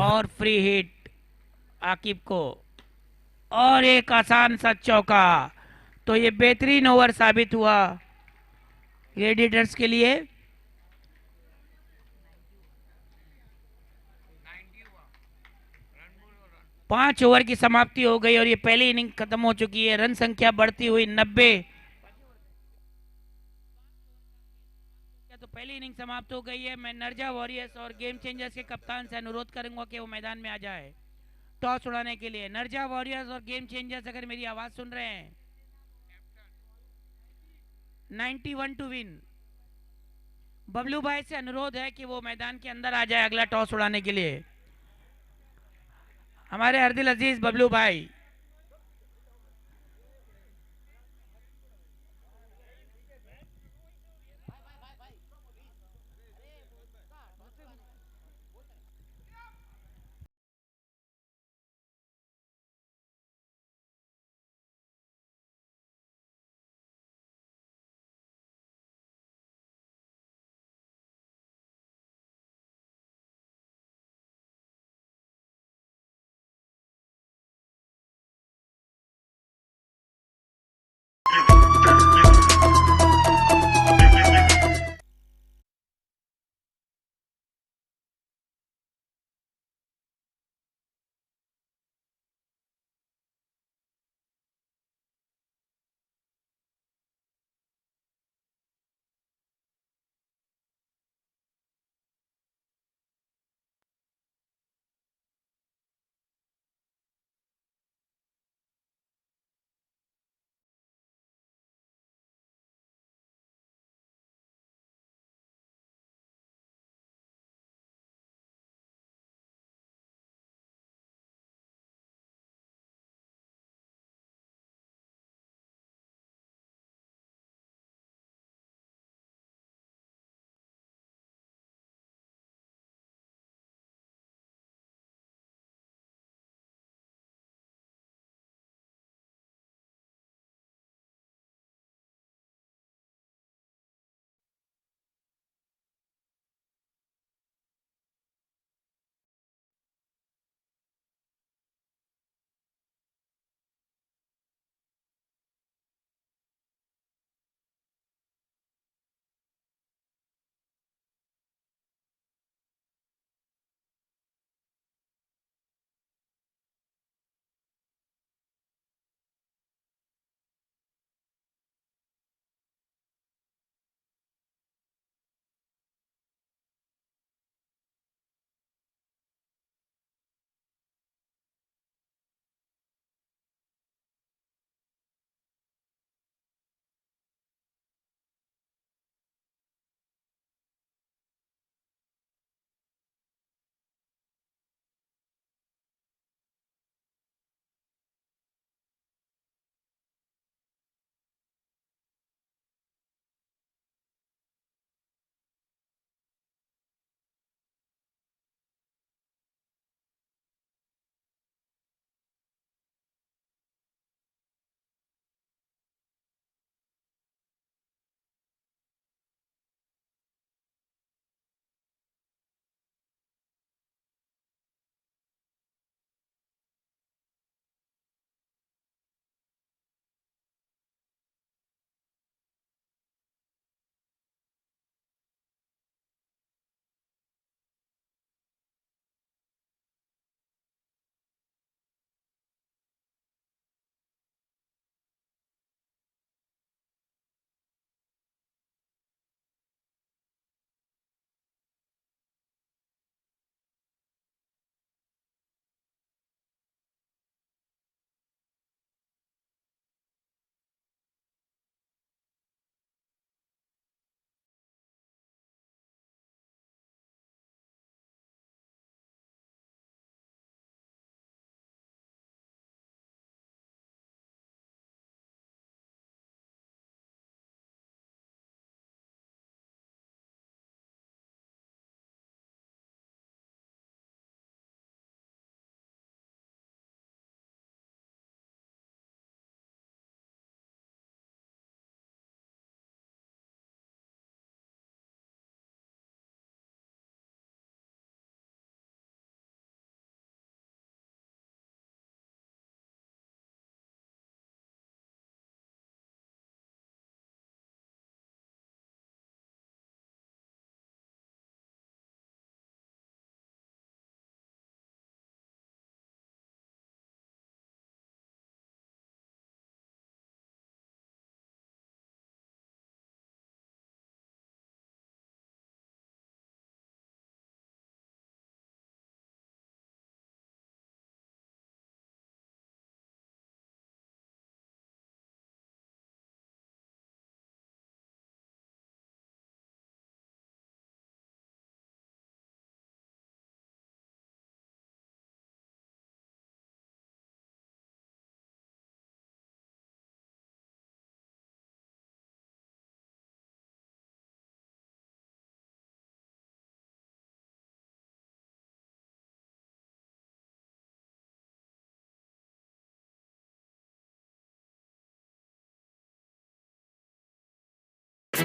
और फ्री हिट आकिब को और एक आसान सा चौका। तो ये बेहतरीन ओवर साबित हुआ ग्लेडिएटर्स के लिए। 5 ओवर की समाप्ति हो गई और ये पहली इनिंग खत्म हो चुकी है। रन संख्या बढ़ती हुई 90। तो पहली इनिंग समाप्त हो गई है। मैं नरजा वॉरियर्स और गेम चेंजर्स के कप्तान से अनुरोध करूंगा कि वो मैदान में आ जाए टॉस उड़ाने के लिए। नरजा वॉरियर्स और गेम चेंजर्स अगर मेरी आवाज सुन रहे हैं, 91 टू विन। बबलू भाई से अनुरोध है कि वो मैदान के अंदर आ जाए अगला टॉस उड़ाने के लिए। हमारे हरदिल अजीज बबलू भाई।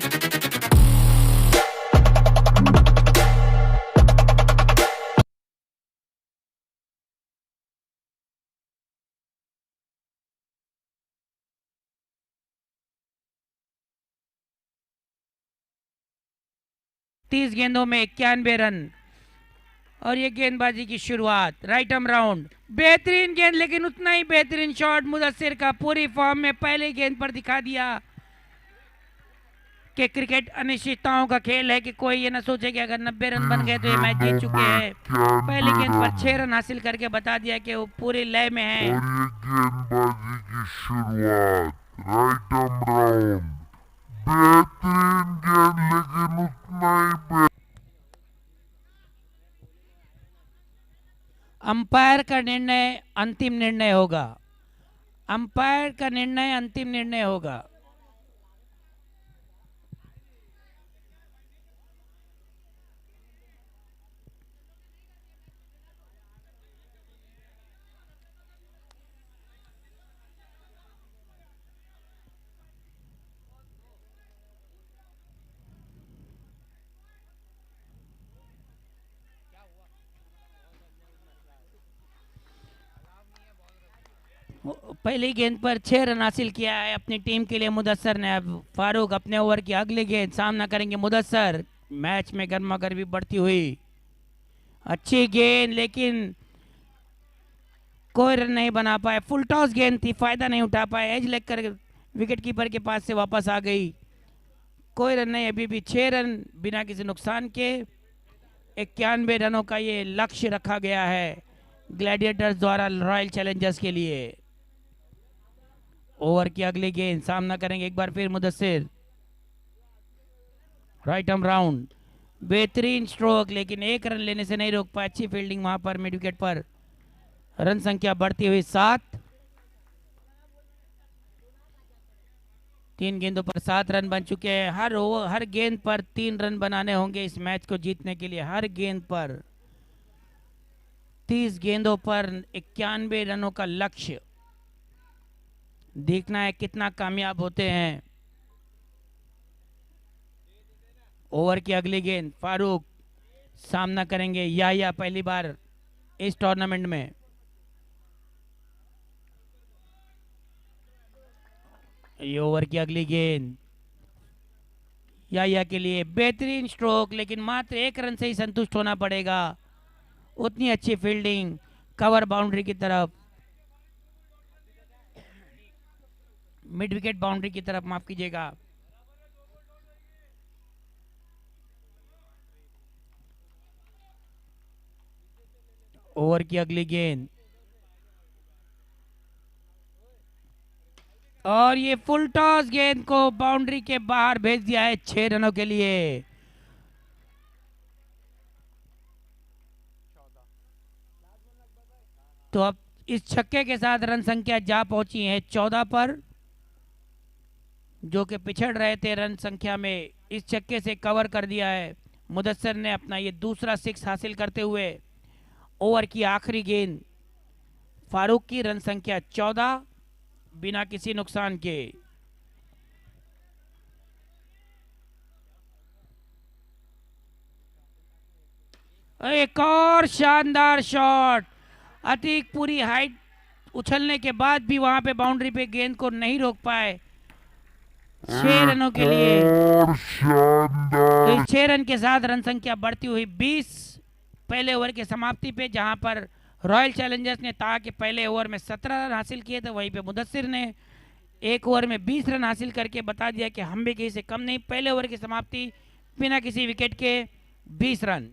30 गेंदों में 91 रन। और ये गेंदबाजी की शुरुआत, राइट आर्म राउंड, बेहतरीन गेंद, लेकिन उतना ही बेहतरीन शॉट मुदस्सिर का पूरी फॉर्म में पहले गेंद पर दिखा दिया कि क्रिकेट अनिश्चितताओं का खेल है, कि कोई ये ना सोचे कि अगर 90 रन बन गए तो ये मैच जीत चुके हैं। पहली गेंद पर 6 रन हासिल करके बता दिया कि वो पूरे लय में है। और ये गेंदबाजी की शुरुआत, राइट आर्म राउंड, बेहतरीन गेंद, लेकिन उतना ही अंपायर का निर्णय अंतिम निर्णय होगा। अंपायर का निर्णय अंतिम निर्णय होगा। पहली गेंद पर 6 रन हासिल किया है अपनी टीम के लिए मुदस्सर ने। अब फारूक अपने ओवर की अगली गेंद सामना करेंगे मुदस्सर। मैच में गर्मा गर्मी बढ़ती हुई, अच्छी गेंद, लेकिन कोई रन नहीं बना पाए। फुल टॉस गेंद थी, फायदा नहीं उठा पाए, एज लेग कर विकेट कीपर के पास से वापस आ गई। कोई रन नहीं, अभी भी 6 रन बिना किसी नुकसान के। 91 रनों का ये लक्ष्य रखा गया है ग्लैडिएटर्स द्वारा रॉयल चैलेंजर्स के लिए। ओवर की अगली गेंद सामना करेंगे एक बार फिर मुदस्सिर, राइट आर्म राउंड, बेहतरीन स्ट्रोक, लेकिन 1 रन लेने से नहीं रोक पाए। अच्छी फील्डिंग वहां पर मिड विकेट पर। रन संख्या बढ़ती हुई 7। 3 गेंदों पर 7 रन बन चुके हैं। हर ओवर, हर गेंद पर 3 रन बनाने होंगे इस मैच को जीतने के लिए। हर गेंद पर 30 गेंदों पर 91 रनों का लक्ष्य। देखना है कितना कामयाब होते हैं। ओवर की अगली गेंद फारूक सामना करेंगे याया, पहली बार इस टूर्नामेंट में। ये ओवर की अगली गेंद याया के लिए, बेहतरीन स्ट्रोक, लेकिन मात्र 1 रन से ही संतुष्ट होना पड़ेगा। उतनी अच्छी फील्डिंग, कवर बाउंड्री की तरफ, मिड विकेट बाउंड्री की तरफ, माफ कीजिएगा। ओवर की अगली गेंद, और ये फुल टॉस गेंद को बाउंड्री के बाहर भेज दिया है 6 रनों के लिए। तो अब इस छक्के के साथ रन संख्या जा पहुंची है 14 पर, जो कि पिछड़ रहे थे रन संख्या में। इस छक्के से कवर कर दिया है मुदस्सिर ने अपना ये दूसरा 6 हासिल करते हुए। ओवर की आखिरी गेंद फारूक की, रन संख्या 14 बिना किसी नुकसान के। एक और शानदार शॉट, अतीक पूरी हाइट उछलने के बाद भी वहां पे बाउंड्री पे गेंद को नहीं रोक पाए। 6 रनों के लिए, तो 6 रन के साथ रन संख्या बढ़ती हुई 20 पहले ओवर के समाप्ति पे, जहां पर रॉयल चैलेंजर्स ने कहा कि पहले ओवर में 17 रन हासिल किए थे, वहीं पे मुदस्सिर ने 1 ओवर में 20 रन हासिल करके बता दिया कि हम भी किसी से कम नहीं। पहले ओवर की समाप्ति बिना किसी विकेट के 20 रन।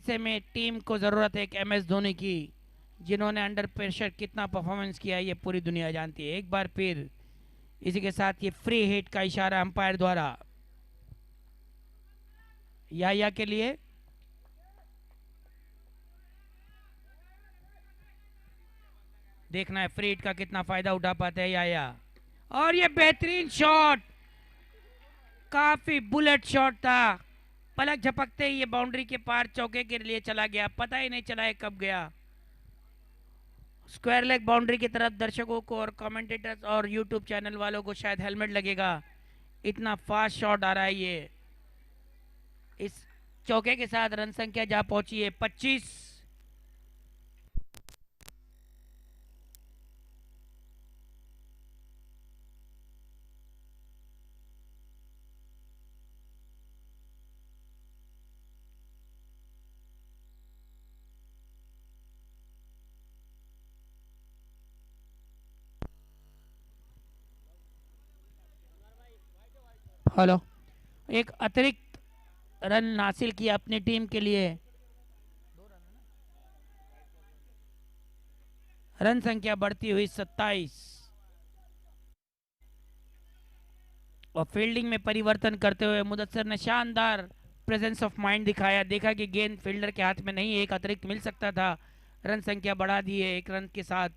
ऐसे में टीम को ज़रूरत है एक MS धोनी की, जिन्होंने अंडर प्रेशर कितना परफॉर्मेंस किया है ये पूरी दुनिया जानती है। एक बार फिर इसी के साथ ये फ्री हिट का इशारा अंपायर द्वारा या के लिए। देखना है फ्री हिट का कितना फायदा उठा पाते हैं या। और ये बेहतरीन शॉट, काफी बुलेट शॉट था, पलक झपकते ही ये बाउंड्री के पार चौके के लिए चला गया, पता ही नहीं चला है कब गया। स्क्वायर लेग बाउंड्री की तरफ दर्शकों को और कमेंटेटर्स और यूट्यूब चैनल वालों को शायद हेलमेट लगेगा, इतना फास्ट शॉट आ रहा है ये। इस चौके के साथ रन संख्या जा पहुंची है 25। हेलो, एक अतिरिक्त रन हासिल किया अपनी टीम के लिए, रन संख्या बढ़ती हुई 27। और फील्डिंग में परिवर्तन करते हुए मुदस्सिर ने शानदार प्रेजेंस ऑफ माइंड दिखाया, देखा कि गेंद फील्डर के हाथ में नहीं, एक अतिरिक्त मिल सकता था, रन संख्या बढ़ा दी है 1 रन के साथ।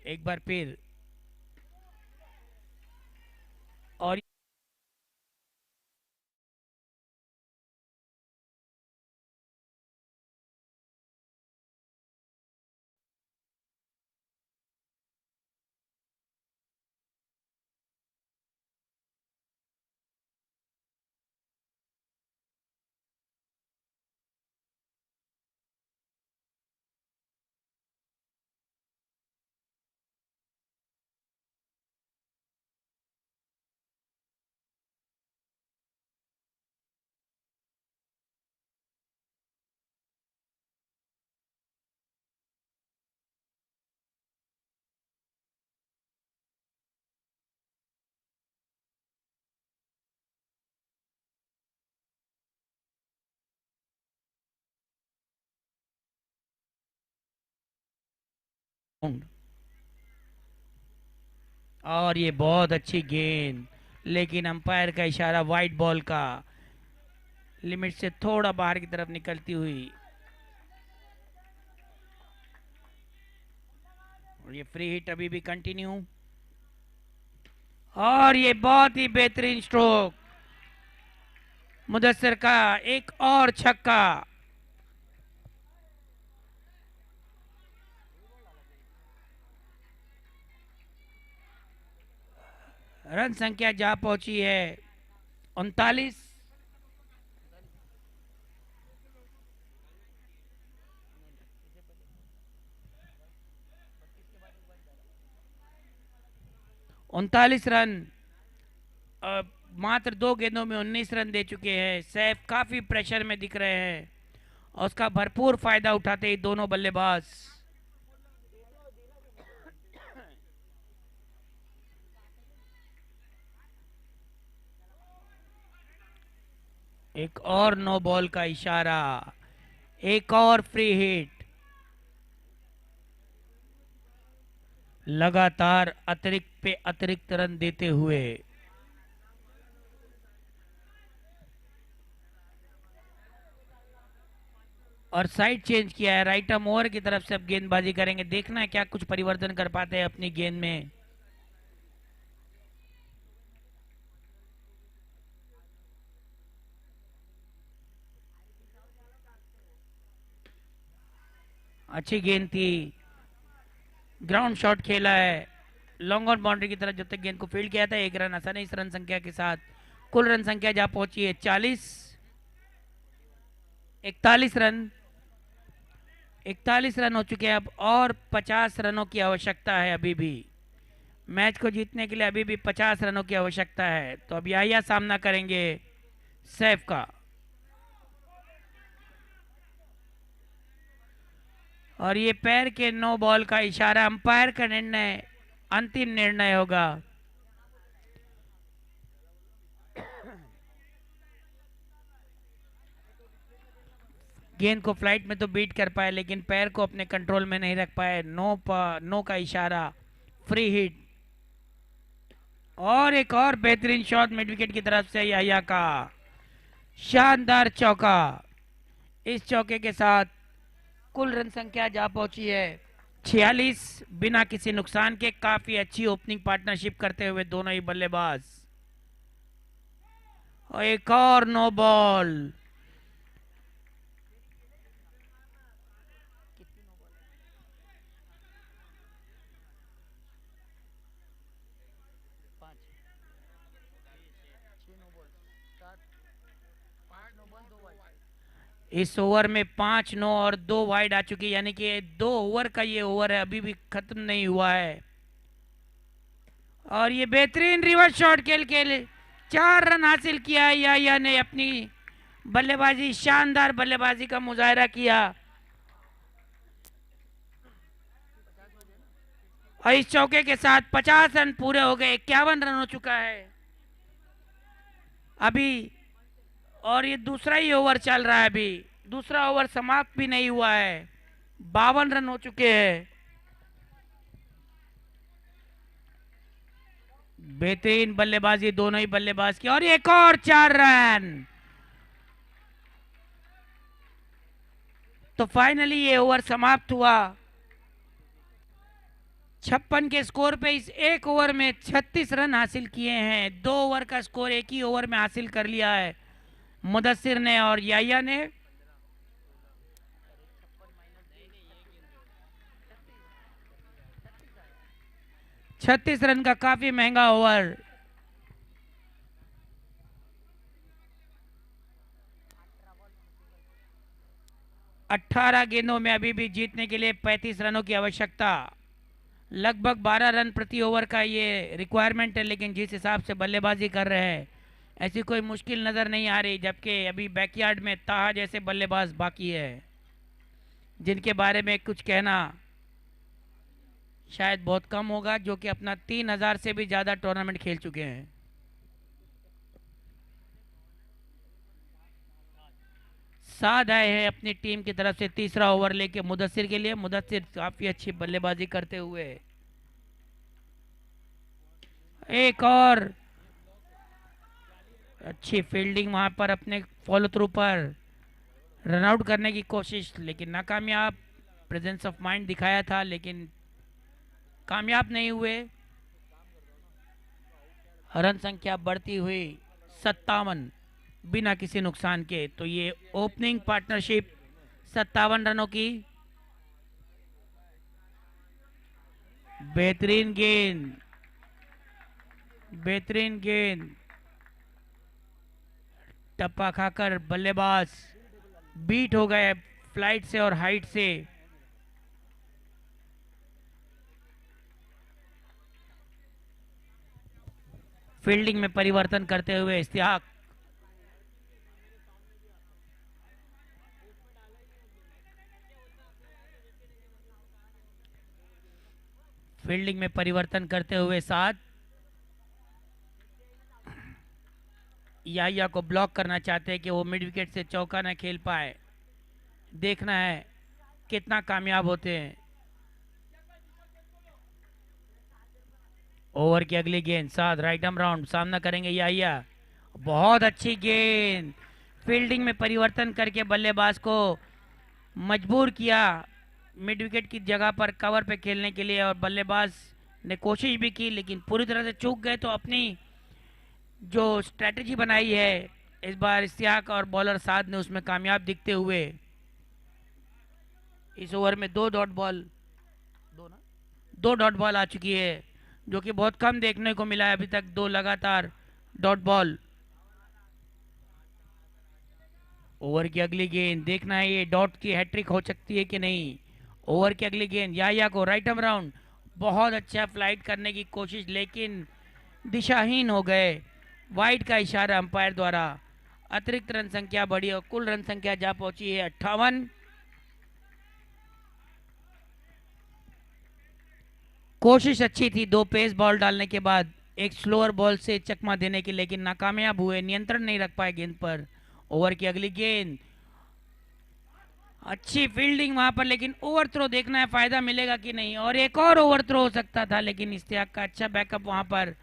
एक बार फिर और ये बहुत अच्छी गेंद, लेकिन अंपायर का इशारा वाइड बॉल का, लिमिट से थोड़ा बाहर की तरफ निकलती हुई। और ये फ्री हिट अभी भी कंटिन्यू, और ये बहुत ही बेहतरीन स्ट्रोक, मुदस्सिर का एक और छक्का। रन संख्या जा पहुंची है 39। रन, मात्र 2 गेंदों में 19 रन दे चुके हैं। सैफ काफी प्रेशर में दिख रहे हैं और उसका भरपूर फायदा उठाते ही दोनों बल्लेबाज। एक और नो बॉल का इशारा, एक और फ्री हिट, लगातार अतिरिक्त पे अतिरिक्त रन देते हुए। और साइड चेंज किया है, राइट आर्म ओवर की तरफ से अब गेंदबाजी करेंगे, देखना है क्या कुछ परिवर्तन कर पाते हैं अपनी गेंद में। अच्छी गेंद थी, ग्राउंड शॉट खेला है, लॉन्ग ऑन बाउंड्री की तरफ जब तक गेंद को फील्ड किया था। 1 रन आसानी इस रन संख्या के साथ कुल रन संख्या जा पहुंची है 41। 41 रन, 41 रन हो चुके हैं अब, और 50 रनों की आवश्यकता है अभी भी। मैच को जीतने के लिए अभी भी 50 रनों की आवश्यकता है। तो अब याहिया सामना करेंगे सैफ का, और ये पैर के नो बॉल का इशारा, अंपायर का निर्णय अंतिम निर्णय होगा। गेंद को फ्लाइट में तो बीट कर पाए लेकिन पैर को अपने कंट्रोल में नहीं रख पाए। नो का इशारा, फ्री हिट। और एक और बेहतरीन शॉट मिड विकेट की तरफ से याहिया का, शानदार चौका। इस चौके के साथ कुल रन संख्या जा पहुंची है 46 बिना किसी नुकसान के। काफी अच्छी ओपनिंग पार्टनरशिप करते हुए दोनों ही बल्लेबाज। और एक और नो बॉल। इस ओवर में 5 नो और 2 वाइड आ चुकी, यानी कि 2 ओवर का ये ओवर है, अभी भी खत्म नहीं हुआ है। और ये बेहतरीन रिवर्स शॉट खेल के 4 रन हासिल किया है याहिया ने। अपनी बल्लेबाजी, शानदार बल्लेबाजी का मुजाहरा किया। और इस चौके के साथ 50 रन पूरे हो गए, 51 रन हो चुका है अभी। और ये दूसरा ही ओवर चल रहा है अभी, दूसरा ओवर समाप्त भी नहीं हुआ है। 52 रन हो चुके हैं। बेहतरीन बल्लेबाजी दोनों ही बल्लेबाज की। और एक और 4 रन। तो फाइनली ये ओवर समाप्त हुआ। 56 के स्कोर पे इस एक ओवर में 36 रन हासिल किए हैं। 2 ओवर का स्कोर एक ही ओवर में हासिल कर लिया है मुदस्सिर ने और याहिया ने। छत्तीस रन का काफी महंगा ओवर। अठारह गेंदों में अभी भी जीतने के लिए 35 रनों की आवश्यकता। लगभग 12 रन प्रति ओवर का ये रिक्वायरमेंट है, लेकिन जिस हिसाब से बल्लेबाजी कर रहे हैं ऐसी कोई मुश्किल नजर नहीं आ रही। जबकि अभी बैकयार्ड में ताहा जैसे बल्लेबाज बाकी है जिनके बारे में कुछ कहना शायद बहुत कम होगा, जो कि अपना 3000 से भी ज्यादा टूर्नामेंट खेल चुके हैं। साध आए हैं अपनी टीम की तरफ से तीसरा ओवर लेके मुदस्सिर के लिए। मुदस्सिर काफी अच्छी बल्लेबाजी करते हुए एक और अच्छी फील्डिंग वहां पर अपने फॉलो थ्रू पर रन आउट करने की कोशिश, लेकिन नाकामयाब। प्रेजेंस ऑफ माइंड दिखाया था लेकिन कामयाब नहीं हुए। रन संख्या बढ़ती हुई 57 बिना किसी नुकसान के। तो ये ओपनिंग पार्टनरशिप 57 रनों की। बेहतरीन गेंद, बेहतरीन गेंद। टप्पा खाकर बल्लेबाज बीट हो गए फ्लाइट से और हाइट से। फील्डिंग में परिवर्तन करते हुए इश्तियाक। फील्डिंग में परिवर्तन करते हुए साथ याहिया को ब्लॉक करना चाहते हैं कि वो मिड विकेट से चौका न खेल पाए। देखना है कितना कामयाब होते हैं। ओवर की अगली गेंद साथ राइट आर्म राउंड सामना करेंगे याहिया। बहुत अच्छी गेंद। फील्डिंग में परिवर्तन करके बल्लेबाज को मजबूर किया मिड विकेट की जगह पर कवर पे खेलने के लिए, और बल्लेबाज ने कोशिश भी की लेकिन पूरी तरह से चूक गए। तो अपनी जो स्ट्रेटजी बनाई है इस बार इश्तियाक और बॉलर साद ने उसमें कामयाब दिखते हुए इस ओवर में 2 डॉट बॉल आ चुकी है, जो कि बहुत कम देखने को मिला है अभी तक। 2 लगातार डॉट बॉल। ओवर की अगली गेंद, देखना है ये डॉट की हैट्रिक हो सकती है कि नहीं। ओवर की अगली गेंद याहिया को राइट आर्म राउंड। बहुत अच्छा फ्लाइट करने की कोशिश लेकिन दिशाहीन हो गए। वाइड का इशारा अंपायर द्वारा। अतिरिक्त रन संख्या बढ़ी और कुल रन संख्या जा पहुंची है 58। कोशिश अच्छी थी 2 पेस बॉल डालने के बाद एक स्लोअर बॉल से चकमा देने की, लेकिन नाकामयाब हुए। नियंत्रण नहीं रख पाए गेंद पर। ओवर की अगली गेंद अच्छी फील्डिंग वहां पर, लेकिन ओवर थ्रो देखना है फायदा मिलेगा कि नहीं। और एक और ओवर थ्रो हो सकता था, लेकिन इश्तियाक का अच्छा बैकअप वहां पर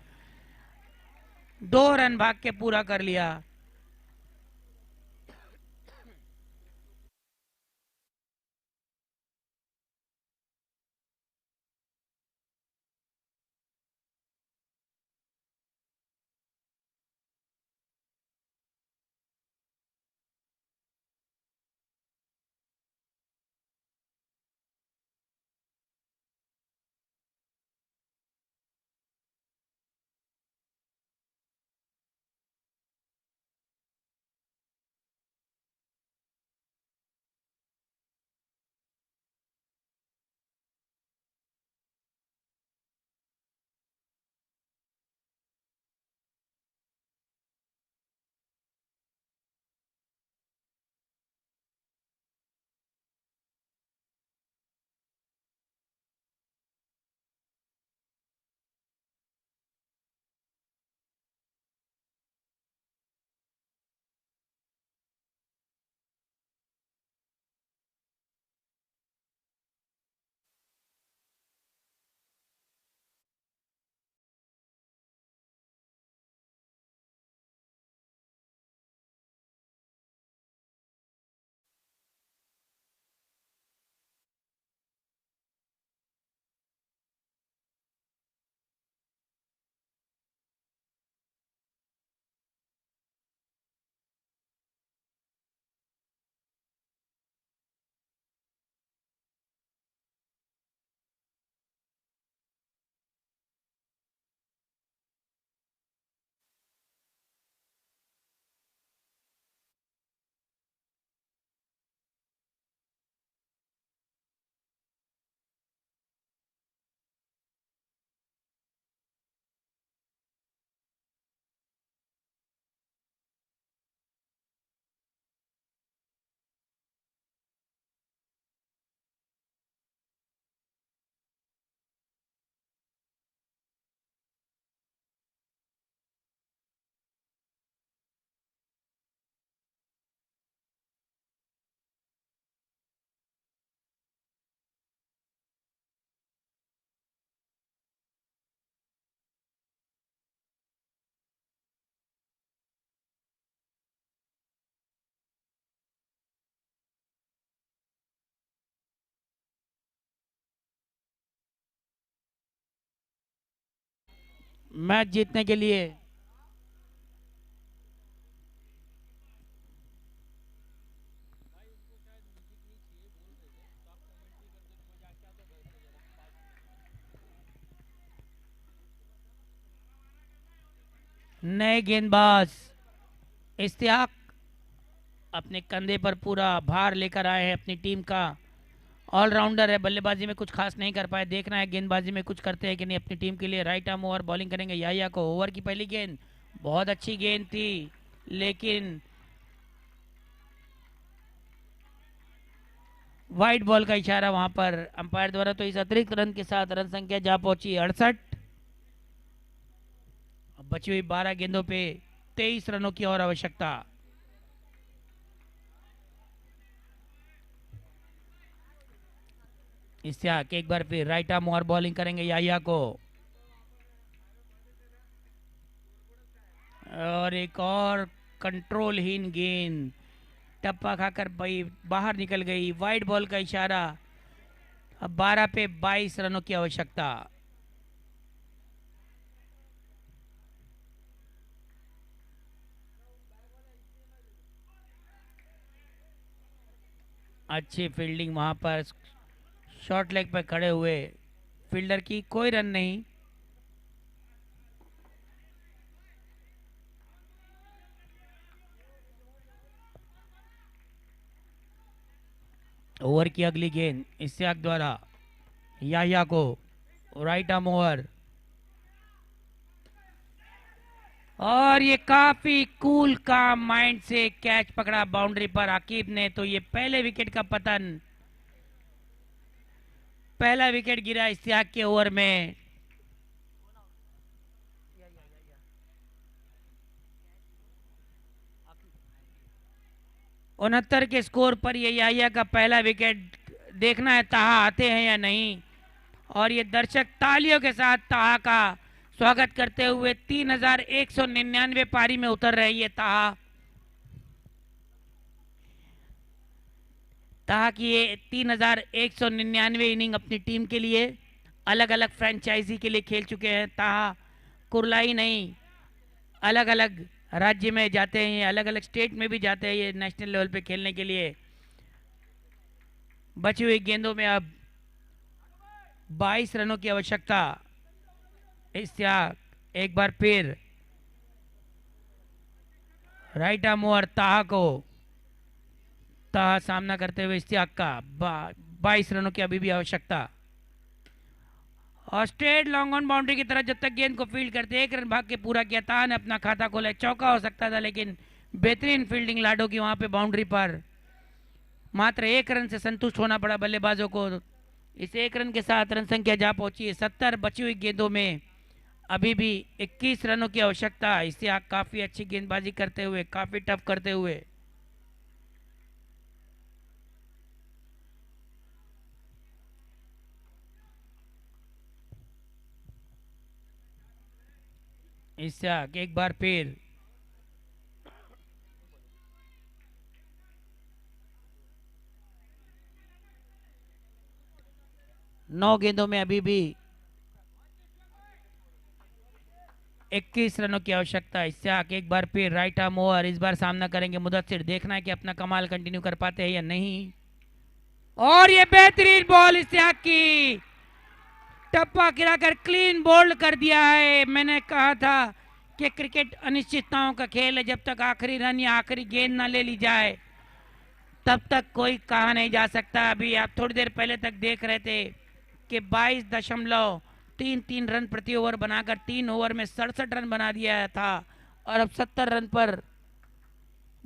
2 रन भाग के पूरा कर लिया। मैच जीतने के लिए नए गेंदबाज इश्तियाक अपने कंधे पर पूरा भार लेकर आए हैं अपनी टीम का। ऑलराउंडर है, बल्लेबाजी में कुछ खास नहीं कर पाए, देखना है गेंदबाजी में कुछ करते हैं कि नहीं अपनी टीम के लिए। राइट आर्म ओवर बॉलिंग करेंगे याहिया को। ओवर की पहली गेंद बहुत अच्छी गेंद थी, लेकिन वाइड बॉल का इशारा वहां पर अंपायर द्वारा। तो इस अतिरिक्त रन के साथ रन संख्या जा पहुंची 68। बची हुई 12 गेंदों पे 23 रनों की और आवश्यकता। इश्तियाक एक बार फिर राइट आर्म ओवर बॉलिंग करेंगे याहिया को। और एक और कंट्रोलहीन गेंद टप्पा खाकर भाई बाहर निकल गई। वाइड बॉल का इशारा। अब 12 पे 22 रनों की आवश्यकता। अच्छी फील्डिंग वहां पर शॉर्ट लेग पर खड़े हुए फील्डर की। कोई रन नहीं। ओवर की अगली गेंद इश्तियाक द्वारा याहिया को। राइट आर्म ओवर, और ये काफी कूल का माइंड से कैच पकड़ा बाउंड्री पर आकिब ने। तो ये पहले विकेट का पतन, पहला विकेट गिरा इश्तियाक के ओवर में। 69 के स्कोर पर ये याहिया का पहला विकेट। देखना है ताहा आते हैं या नहीं। और ये दर्शक तालियों के साथ ताहा का स्वागत करते हुए 3199 पारी में उतर रही है ताहा। ताहा की ये 3199 इनिंग अपनी टीम के लिए, अलग अलग फ्रेंचाइजी के लिए खेल चुके हैं ताहा। कुरलाई नहीं, अलग अलग राज्य में जाते हैं, अलग अलग स्टेट में भी जाते हैं ये नेशनल लेवल पे खेलने के लिए। बची हुई गेंदों में अब 22 रनों की आवश्यकता। इश्तियाक एक बार फिर राइट आर्म ओवर ताहा को, ताहा सामना करते हुए इश्तियाक का 22 रनों की अभी भी आवश्यकता। और स्ट्रेट लॉन्ग ऑन बाउंड्री की तरफ जब तक गेंद को फील्ड करते 1 रन भाग के पूरा किया। ताहा ने अपना खाता खोला, चौका हो सकता था लेकिन बेहतरीन फील्डिंग लाडो की वहां पे बाउंड्री पर। मात्र 1 रन से संतुष्ट होना पड़ा बल्लेबाजों को। इस 1 रन के साथ रन संख्या जा पहुंची है 70। बची हुई गेंदों में अभी भी 21 रनों की आवश्यकता। इससे काफी अच्छी गेंदबाजी करते हुए, काफी टफ करते हुए। इश्तियाक एक बार फिर नौ गेंदों में अभी भी 21 रनों की आवश्यकता। इश्तियाक एक बार फिर राइट आर्म ओवर, इस बार सामना करेंगे मुदस्सिर। देखना है कि अपना कमाल कंटिन्यू कर पाते हैं या नहीं। और ये बेहतरीन बॉल इश्तियाक की, टप्पा गिराकर क्लीन बोल्ड कर दिया है। मैंने कहा था कि क्रिकेट अनिश्चितताओं का खेल है, जब तक आखिरी रन या आखिरी गेंद ना ले ली जाए तब तक कोई कहा नहीं जा सकता। अभी आप थोड़ी देर पहले तक देख रहे थे कि 22.33 रन प्रति ओवर बनाकर 3 ओवर में 67 रन बना दिया था और अब 70 रन पर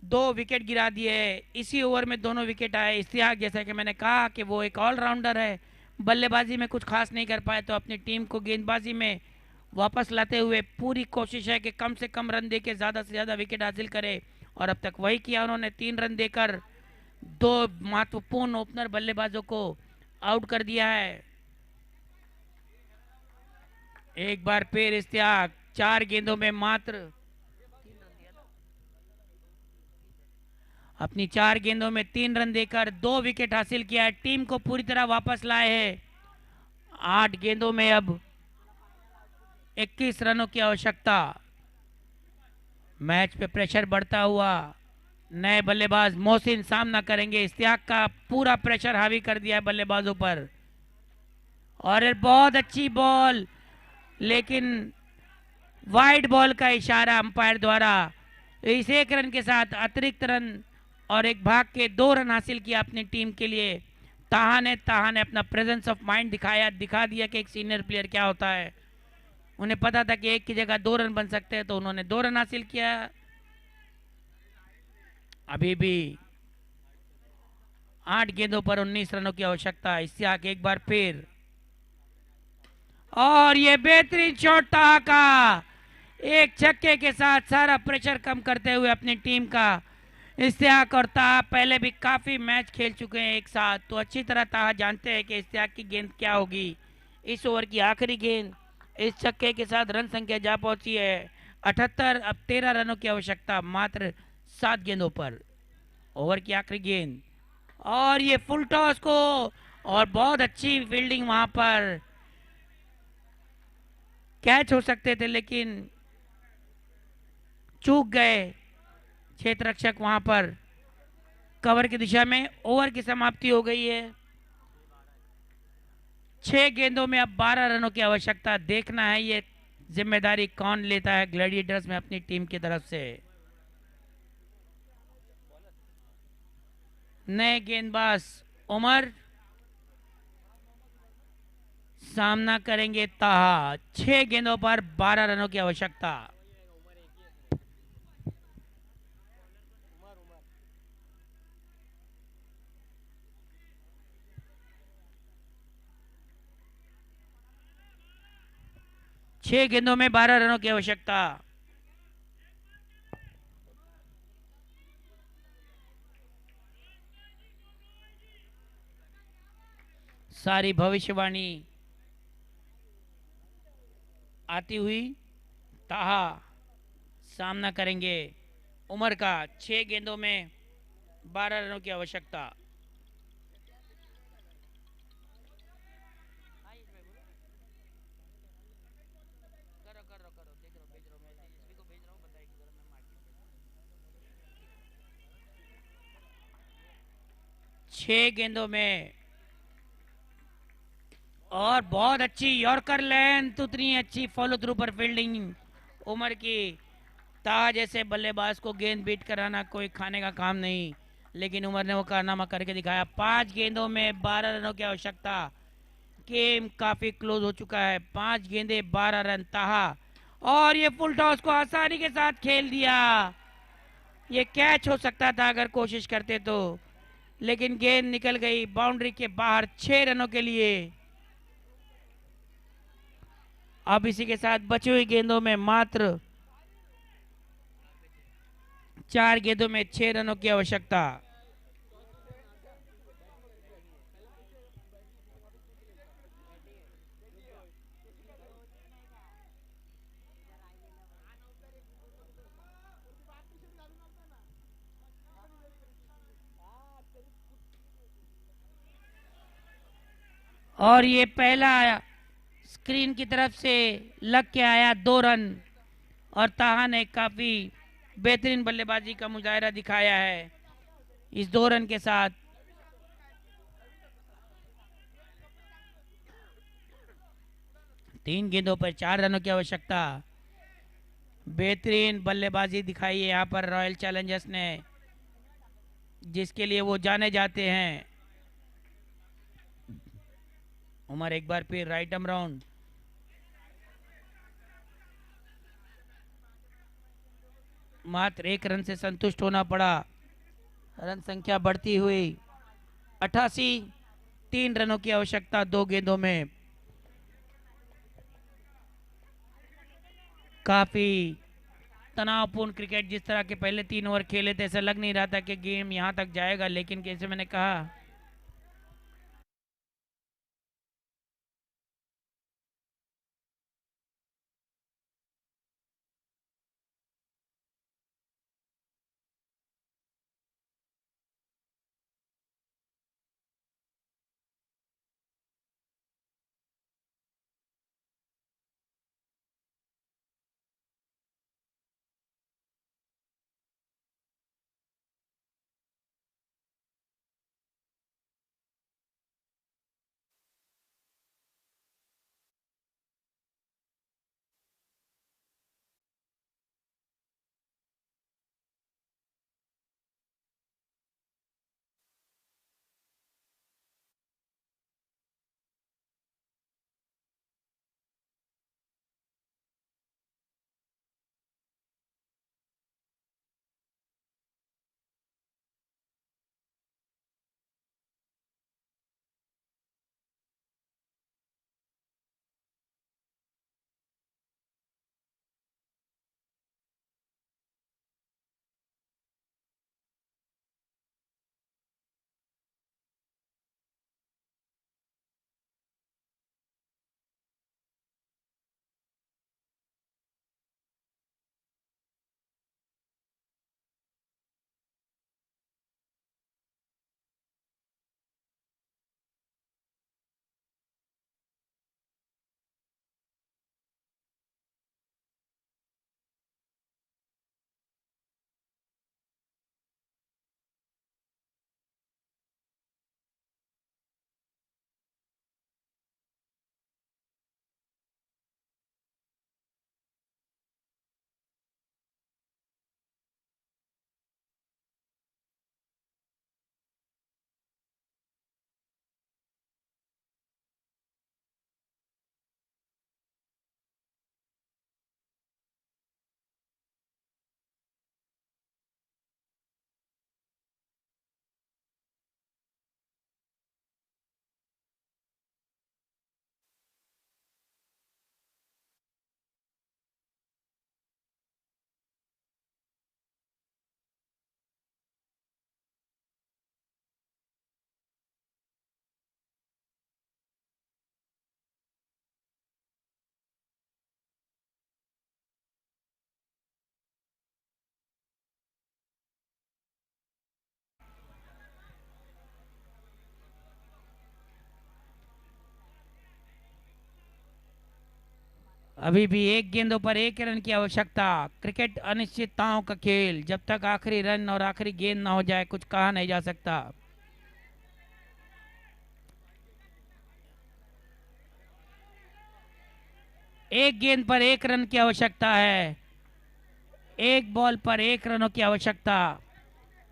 2 विकेट गिरा दिए। इसी ओवर में दोनों विकेट आए। इश्तियाक जैसा कि मैंने कहा कि वो एक ऑलराउंडर है, बल्लेबाजी में कुछ खास नहीं कर पाए तो अपनी टीम को गेंदबाजी में वापस लाते हुए पूरी कोशिश है कि कम से कम रन देके ज़्यादा से ज़्यादा विकेट हासिल करे। और अब तक वही किया उन्होंने। 3 रन देकर 2 महत्वपूर्ण ओपनर बल्लेबाजों को आउट कर दिया है। एक बार फिर इश्तियाक 4 गेंदों में मात्र अपनी 4 गेंदों में 3 रन देकर 2 विकेट हासिल किया है। टीम को पूरी तरह वापस लाए हैं। 8 गेंदों में अब 21 रनों की आवश्यकता। मैच पे प्रेशर बढ़ता हुआ नए बल्लेबाज मोहसिन सामना करेंगे। इश्तियाक का पूरा प्रेशर हावी कर दिया है बल्लेबाजों पर। और बहुत अच्छी बॉल, लेकिन वाइड बॉल का इशारा अंपायर द्वारा। इस 1 रन के साथ अतिरिक्त रन और एक भाग के 2 रन हासिल किया अपनी टीम के लिए। ताहा ने अपना प्रेजेंस ऑफ माइंड दिखा दिया कि एक सीनियर प्लेयर क्या होता है। उन्हें पता था कि 1 की जगह 2 रन बन सकते हैं तो उन्होंने 2 रन हासिल किया। अभी भी 8 गेंदों पर 19 रनों की आवश्यकता। इश्तियाक एक बार फिर, और ये बेहतरीन शॉट ताहा का, एक छक्के के साथ सारा प्रेशर कम करते हुए अपनी टीम का। इश्तियाक और ताहा पहले भी काफी मैच खेल चुके हैं एक साथ, तो अच्छी तरह ताहा जानते हैं कि इश्तियाक की गेंद क्या होगी। इस ओवर की आखिरी गेंद, इस छक्के के साथ रन संख्या जा पहुंची है 78। अब 13 रनों की आवश्यकता मात्र 7 गेंदों पर। ओवर की आखिरी गेंद, और ये फुल टॉस को, और बहुत अच्छी फील्डिंग वहां पर। कैच हो सकते थे लेकिन चूक गए क्षेत्र रक्षक वहां पर कवर की दिशा में। ओवर की समाप्ति हो गई है। 6 गेंदों में अब 12 रनों की आवश्यकता। देखना है ये जिम्मेदारी कौन लेता है ग्लैडिएटर्स में अपनी टीम की तरफ से। नए गेंदबाज उमर सामना करेंगे ताहा। 6 गेंदों पर 12 रनों की आवश्यकता। छह गेंदों में 12 रनों की आवश्यकता। सारी भविष्यवाणी आती हुई ताहा सामना करेंगे उमर का। 6 गेंदों में 12 रनों की आवश्यकता। छह गेंदों में और बहुत अच्छी यॉर्कर लेंथ, उतनी अच्छी फॉलो थ्रू पर फील्डिंग उमर की। ताहा जैसे बल्लेबाज को गेंद बीट कराना कोई खाने का काम नहीं, लेकिन उमर ने वो कारनामा करके दिखाया। 5 गेंदों में 12 रनों की आवश्यकता। गेम काफी क्लोज हो चुका है। 5 गेंदे 12 रन ताहा, और ये फुल टॉस को आसानी के साथ खेल दिया। ये कैच हो सकता था अगर कोशिश करते तो, लेकिन गेंद निकल गई बाउंड्री के बाहर 6 रनों के लिए। अब इसी के साथ बची हुई गेंदों में मात्र 4 गेंदों में 6 रनों की आवश्यकता। और ये पहला स्क्रीन की तरफ से लग के आया 2 रन, और ताहा ने काफी बेहतरीन बल्लेबाजी का मुजाहरा दिखाया है इस 2 रन के साथ। तीन गेंदों पर 4 रनों की आवश्यकता। बेहतरीन बल्लेबाजी दिखाई है यहाँ पर रॉयल चैलेंजर्स ने, जिसके लिए वो जाने जाते हैं। उमर एक बार फिर राइट आर्म राउंड। मात्र 1 रन से संतुष्ट होना पड़ा। रन संख्या बढ़ती हुई 88। 3 रनों की आवश्यकता 2 गेंदों में। काफी तनावपूर्ण क्रिकेट, जिस तरह के पहले 3 ओवर खेले थे, ऐसा लग नहीं रहा था कि गेम यहां तक जाएगा, लेकिन जैसे मैंने कहा अभी भी 1 गेंदों पर 1 रन की आवश्यकता। क्रिकेट अनिश्चितताओं का खेल, जब तक आखिरी रन और आखिरी गेंद ना हो जाए कुछ कहा नहीं जा सकता। एक गेंद पर 1 रन की आवश्यकता है, 1 बॉल पर 1 रनों की आवश्यकता।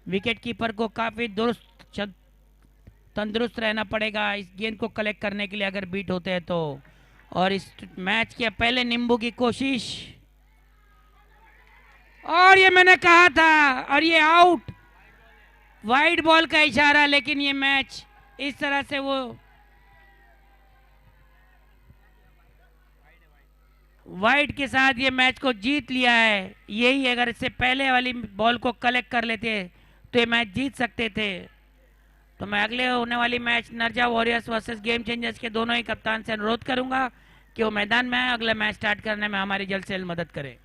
विकेट कीपर को काफी तंदुरुस्त रहना पड़ेगा इस गेंद को कलेक्ट करने के लिए अगर बीट होते हैं तो। और इस मैच के पहले नींबू की कोशिश, और ये मैंने कहा था, और ये आउट, वाइड बॉल का इशारा। लेकिन ये मैच इस तरह से वो वाइड के साथ ये मैच को जीत लिया है। यही अगर इससे पहले वाली बॉल को कलेक्ट कर लेते तो ये मैच जीत सकते थे। तो मैं अगले होने वाली मैच नरजा वॉरियर्स वर्सेस गेम चेंजर्स के दोनों ही कप्तान से अनुरोध करूंगा कि वो मैदान में आए, अगला मैच स्टार्ट करने में हमारी जल्द से जल्द मदद करें।